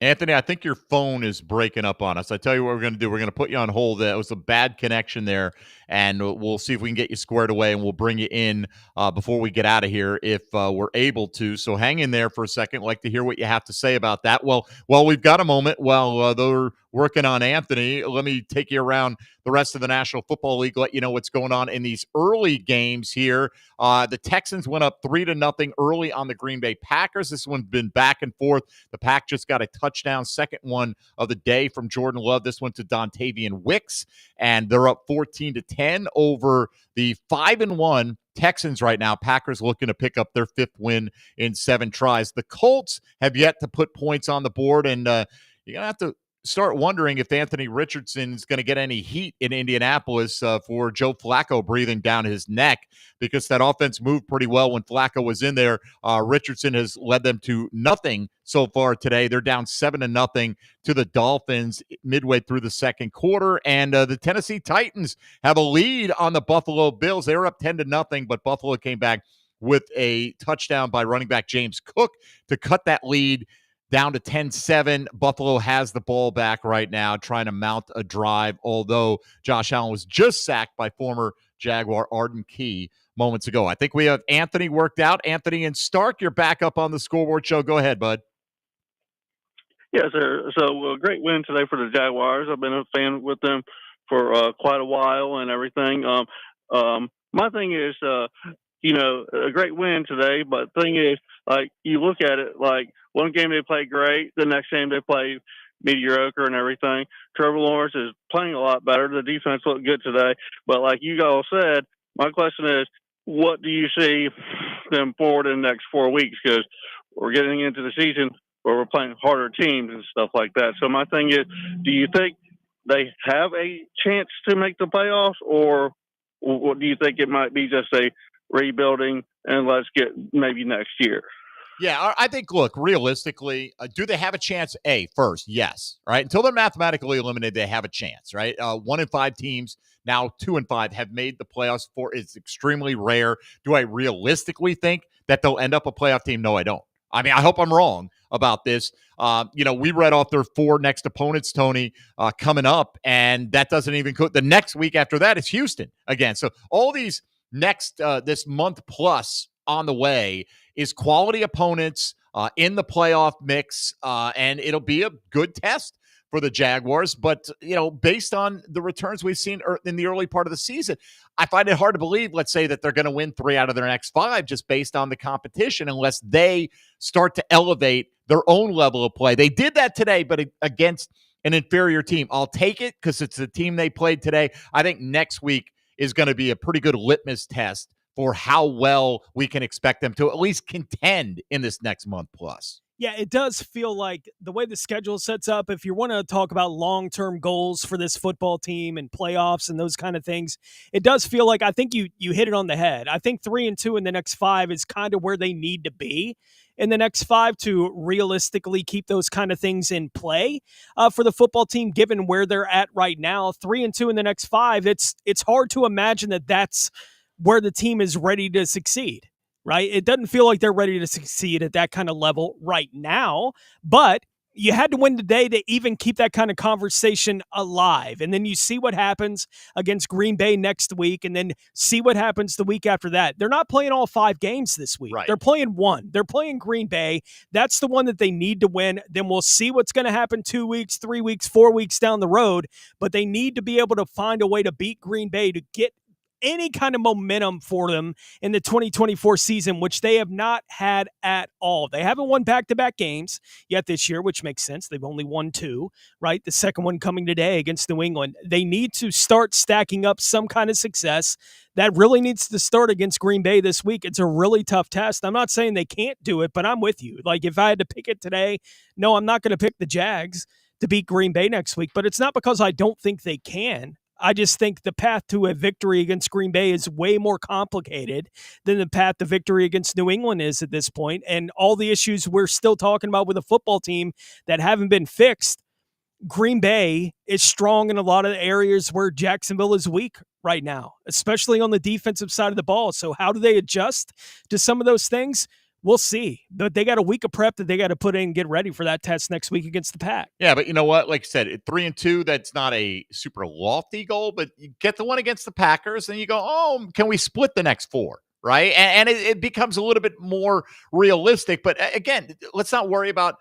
Anthony, I think your phone is breaking up on us. I tell you what we're going to do. We're going to put you on hold. That was a bad connection there, and we'll see if we can get you squared away, and we'll bring you in before we get out of here if we're able to. So hang in there for a second. I'd like to hear what you have to say about that. Well, we've got a moment while they're working on Anthony. Let me take you around the rest of the National Football League, let you know what's going on in these early games here. The Texans went up 3-0 early on the Green Bay Packers. This one's been back and forth. The Pack just got a touchdown, second one of the day from Jordan Love. This one to Dontavian Wicks, and they're up 14-10 over the 5-1 Texans right now. Packers looking to pick up their fifth win in 7 tries. The Colts have yet to put points on the board, and you're going to have to start wondering if Anthony Richardson is going to get any heat in Indianapolis for Joe Flacco breathing down his neck, because that offense moved pretty well when Flacco was in there. Richardson has led them to nothing so far today. They're down 7-0 to the Dolphins midway through the second quarter, and the Tennessee Titans have a lead on the Buffalo Bills. They were up 10-0, but Buffalo came back with a touchdown by running back James Cook to cut that lead down to 10-7. Buffalo has the ball back right now, trying to mount a drive, although Josh Allen was just sacked by former Jaguar Arden Key moments ago. I think we have Anthony worked out. Anthony and Stark, you're back up on the Scoreboard Show. Go ahead, bud. Yes, sir. So a great win today for the Jaguars. I've been a fan with them for quite a while and everything. My thing is, a great win today, but the thing is, like, you look at it, like, one game they play great, the next game they play mediocre and everything. Trevor Lawrence is playing a lot better. The defense looked good today. But like you all said, my question is, what do you see them forward in the next 4 weeks? Because we're getting into the season where we're playing harder teams and stuff like that. So my thing is, do you think they have a chance to make the playoffs, or what do you think it might be just a rebuilding and let's get maybe next year? Yeah, I think, look, realistically, do they have a chance? First, yes, right? Until they're mathematically eliminated, they have a chance, right? 1 in 5 teams, now 2 in 5, have made the playoffs. It's extremely rare. Do I realistically think that they'll end up a playoff team? No, I don't. I mean, I hope I'm wrong about this. We read off their 4 next opponents, Tony, coming up, and that doesn't even – the next week after that is Houston again. So all these next this month plus on the way is quality opponents in the playoff mix, and it'll be a good test for the Jaguars. But, based on the returns we've seen in the early part of the season, I find it hard to believe, let's say, that they're going to win 3 out of their next 5 just based on the competition, unless they start to elevate their own level of play. They did that today, but against an inferior team. I'll take it because it's the team they played today. I think next week is going to be a pretty good litmus test for how well we can expect them to at least contend in this next month plus. Yeah, it does feel like the way the schedule sets up, if you want to talk about long-term goals for this football team and playoffs and those kind of things, it does feel like I think you hit it on the head. I think 3-2 in the next 5 is kind of where they need to be in the next 5 to realistically keep those kind of things in play for the football team, given where they're at right now. 3-2 in the next 5, it's hard to imagine that that's where the team is ready to succeed. Right? It doesn't feel like they're ready to succeed at that kind of level right now, but you had to win today to even keep that kind of conversation alive. And then you see what happens against Green Bay next week, and then see what happens the week after that. They're not playing all 5 games this week. Right. They're playing 1. They're playing Green Bay. That's the one that they need to win. Then we'll see what's going to happen 2 weeks, 3 weeks, 4 weeks down the road. But they need to be able to find a way to beat Green Bay to get any kind of momentum for them in the 2024 season, which they have not had at all. They haven't won back-to-back games yet this year, which makes sense. They've only won 2, right? The second one coming today against New England. They need to start stacking up some kind of success. That really needs to start against Green Bay this week. It's a really tough test. I'm not saying they can't do it, but I'm with you. Like, if I had to pick it today, no, I'm not going to pick the Jags to beat Green Bay next week, but it's not because I don't think they can. I just think the path to a victory against Green Bay is way more complicated than the path to victory against New England is at this point. And all the issues we're still talking about with a football team that haven't been fixed, Green Bay is strong in a lot of the areas where Jacksonville is weak right now, especially on the defensive side of the ball. So how do they adjust to some of those things? We'll see. But they got a week of prep that they got to put in and get ready for that test next week against the Pack. Yeah, but you know what? Like I said, at 3-2, that's not a super lofty goal, but you get the one against the Packers, and you go, oh, can we split the next 4? Right? And it becomes a little bit more realistic. But again, let's not worry about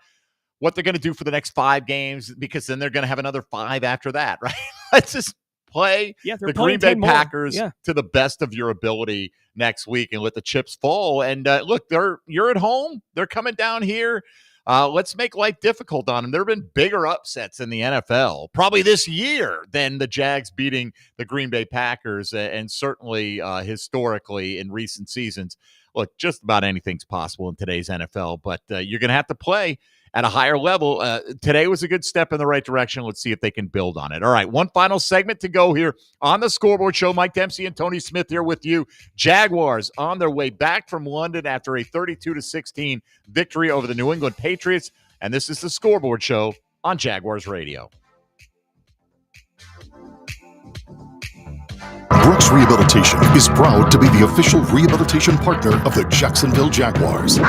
what they're going to do for the next 5 games, because then they're going to have another 5 after that, right? Let's just play the Green Bay Packers to the best of your ability next week and let the chips fall. And look, you're at home. They're coming down here. Let's make life difficult on them. There have been bigger upsets in the NFL probably this year than the Jags beating the Green Bay Packers, and certainly historically in recent seasons. Look, just about anything's possible in today's NFL, but you're going to have to play at a higher level. Today was a good step in the right direction. Let's see if they can build on it. All right, one final segment to go here on the Scoreboard Show. Mike Dempsey and Tony Smith here with you. Jaguars on their way back from London after a 32-16 victory over the New England Patriots. And this is the Scoreboard Show on Jaguars Radio. Brooks Rehabilitation is proud to be the official rehabilitation partner of the Jacksonville Jaguars.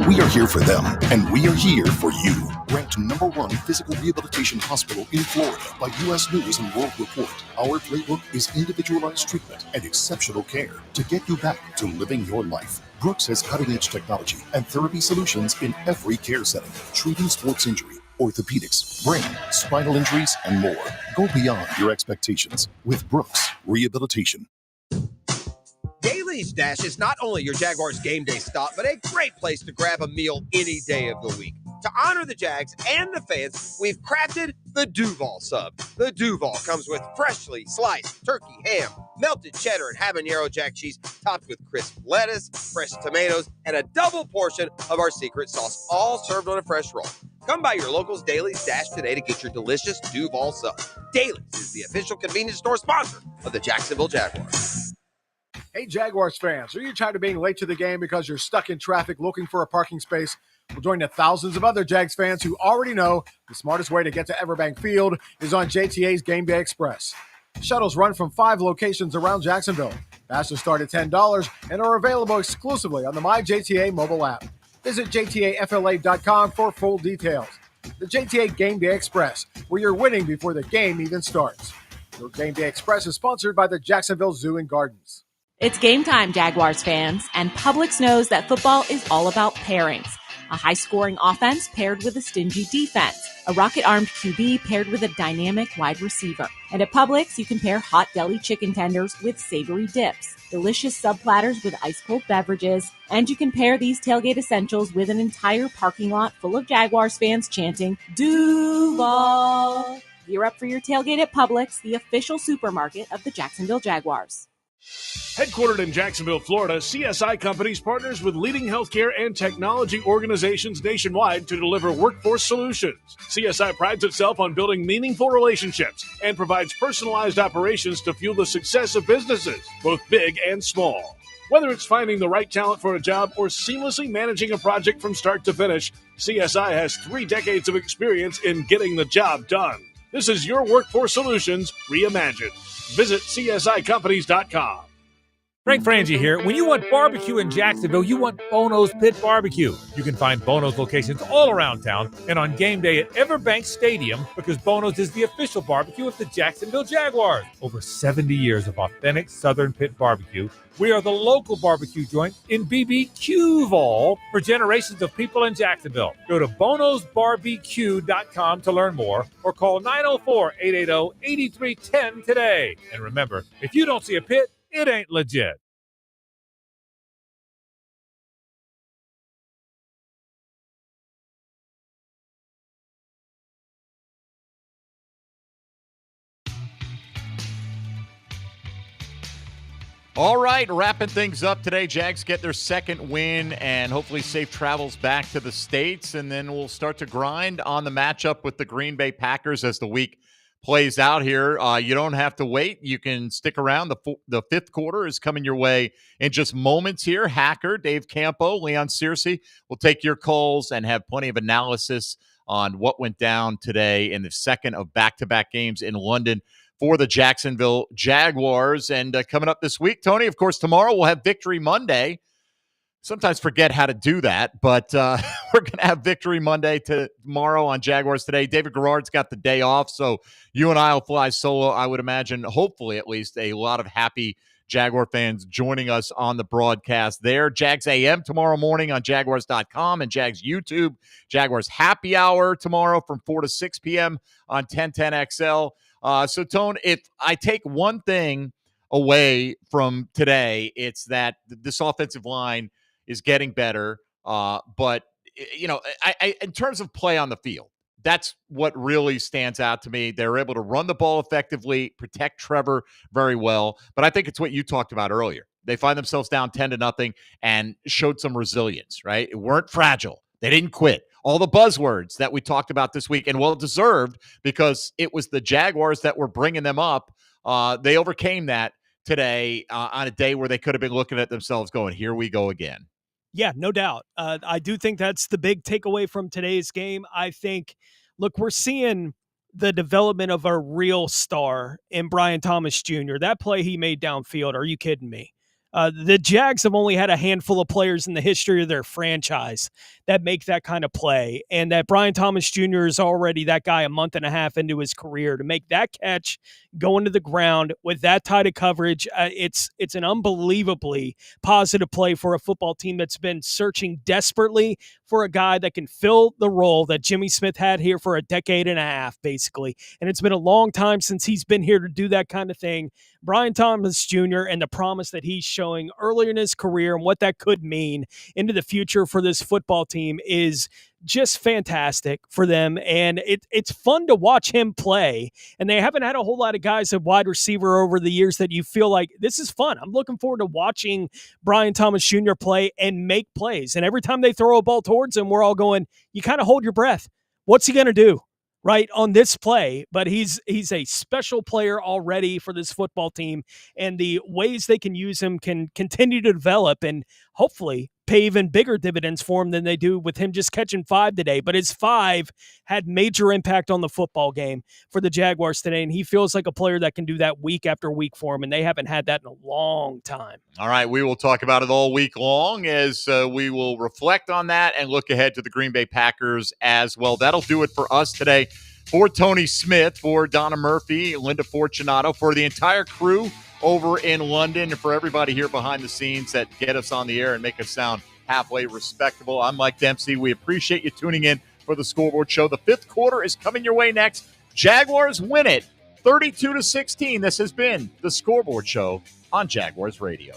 We are here for them, and we are here for you. Ranked #1 physical rehabilitation hospital in Florida by U.S. News and World Report, our playbook is individualized treatment and exceptional care to get you back to living your life. Brooks has cutting-edge technology and therapy solutions in every care setting, treating sports injury, orthopedics, brain, spinal injuries, and more. Go beyond your expectations with Brooks Rehabilitation. Daly's Dash is not only your Jaguars game day stop, but a great place to grab a meal any day of the week. To honor the Jags and the fans, we've crafted the Duval Sub. The Duval comes with freshly sliced turkey, ham, melted cheddar, and habanero jack cheese, topped with crisp lettuce, fresh tomatoes, and a double portion of our secret sauce, all served on a fresh roll. Come by your local's Daly's Dash today to get your delicious Duval Sub. Daly's is the official convenience store sponsor of the Jacksonville Jaguars. Hey, Jaguars fans, are you tired of being late to the game because you're stuck in traffic looking for a parking space? Well, join the thousands of other Jags fans who already know the smartest way to get to Everbank Field is on JTA's Game Day Express. Shuttles run from 5 locations around Jacksonville. Passes start at $10 and are available exclusively on the MyJTA mobile app. Visit JTAFLA.com for full details. The JTA Game Day Express, where you're winning before the game even starts. Your Game Day Express is sponsored by the Jacksonville Zoo and Gardens. It's game time, Jaguars fans, and Publix knows that football is all about pairings. A high-scoring offense paired with a stingy defense. A rocket-armed QB paired with a dynamic wide receiver. And at Publix, you can pair hot deli chicken tenders with savory dips, delicious sub platters with ice-cold beverages, and you can pair these tailgate essentials with an entire parking lot full of Jaguars fans chanting, Duval! Gear up for your tailgate at Publix, the official supermarket of the Jacksonville Jaguars. Headquartered in Jacksonville, Florida, CSI Companies partners with leading healthcare and technology organizations nationwide to deliver workforce solutions. CSI prides itself on building meaningful relationships and provides personalized operations to fuel the success of businesses, both big and small. Whether it's finding the right talent for a job or seamlessly managing a project from start to finish, CSI has 3 decades of experience in getting the job done. This is your workforce solutions reimagined. Visit CSICompanies.com. Frank Frangie here. When you want barbecue in Jacksonville, you want Bono's Pit Barbecue. You can find Bono's locations all around town and on game day at Everbank Stadium because Bono's is the official barbecue of the Jacksonville Jaguars. Over 70 years of authentic Southern Pit Barbecue. We are the local barbecue joint in BBQval for generations of people in Jacksonville. Go to bonosbarbecue.com to learn more or call 904-880-8310 today. And remember, if you don't see a pit, it ain't legit. All right, wrapping things up today. Jags get their second win and hopefully safe travels back to the States. And then we'll start to grind on the matchup with the Green Bay Packers as the week plays out here. You don't have to wait. You can stick around. The fifth quarter is coming your way in just moments here. Hacker, Dave Campo, Leon Searcy will take your calls and have plenty of analysis on what went down today in the second of back-to-back games in London for the Jacksonville Jaguars. And coming up this week, Tony, of course, tomorrow we'll have Victory Monday. Sometimes forget how to do that, but we're going to have Victory Monday tomorrow on Jaguars Today. David Garrard's got the day off, so you and I will fly solo. I would imagine, hopefully at least, a lot of happy Jaguar fans joining us on the broadcast there. Jags AM tomorrow morning on Jaguars.com and Jags YouTube. Jaguars Happy Hour tomorrow from 4 to 6 p.m. on 1010XL. So, Tone, if I take one thing away from today, it's that this offensive line is getting better. But, you know, I in terms of play on the field, that's what really stands out to me. They're able to run the ball effectively, protect Trevor very well. But I think it's what you talked about earlier. They find themselves down 10-0 and showed some resilience, right? It weren't fragile. They didn't quit. All the buzzwords that we talked about this week, and well-deserved because it was the Jaguars that were bringing them up. They overcame that today on a day where they could have been looking at themselves going, here we go again. Yeah, no doubt. I do think that's the big takeaway from today's game. I think, look, we're seeing the development of a real star in Brian Thomas Jr. That play he made downfield, are you kidding me? The Jags have only had a handful of players in the history of their franchise that make that kind of play, and that Brian Thomas Jr. is already that guy a month and a half into his career to make that catch, go into the ground with that tight of coverage. It's an unbelievably positive play for a football team that's been searching desperately for a guy that can fill the role that Jimmy Smith had here for a decade and a half, basically. And it's been a long time since he's been here to do that kind of thing. Brian Thomas Jr. and the promise that he's showing earlier in his career and what that could mean into the future for this football team is just fantastic for them. And it's fun to watch him play. And they haven't had a whole lot of guys at wide receiver over the years that you feel like this is fun. I'm looking forward to watching Brian Thomas Jr. play and make plays. And every time they throw a ball towards him, we're all going, you kind of hold your breath. What's he going to do? Right on this play, but he's a special player already for this football team, and the ways they can use him can continue to develop and hopefully pay even bigger dividends for him than they do with him just catching 5 today. But his 5 had major impact on the football game for the Jaguars today, and he feels like a player that can do that week after week for him, and they haven't had that in a long time. All right, we will talk about it all week long as we will reflect on that and look ahead to the Green Bay Packers as well. That'll do it for us today. For Tony Smith, for Donna Murphy, Linda Fortunato, for the entire crew over in London, and for everybody here behind the scenes that get us on the air and make us sound halfway respectable. I'm Mike Dempsey. We appreciate you tuning in for the Scoreboard Show. The fifth quarter is coming your way next. Jaguars win it 32-16. This has been the Scoreboard Show on Jaguars Radio.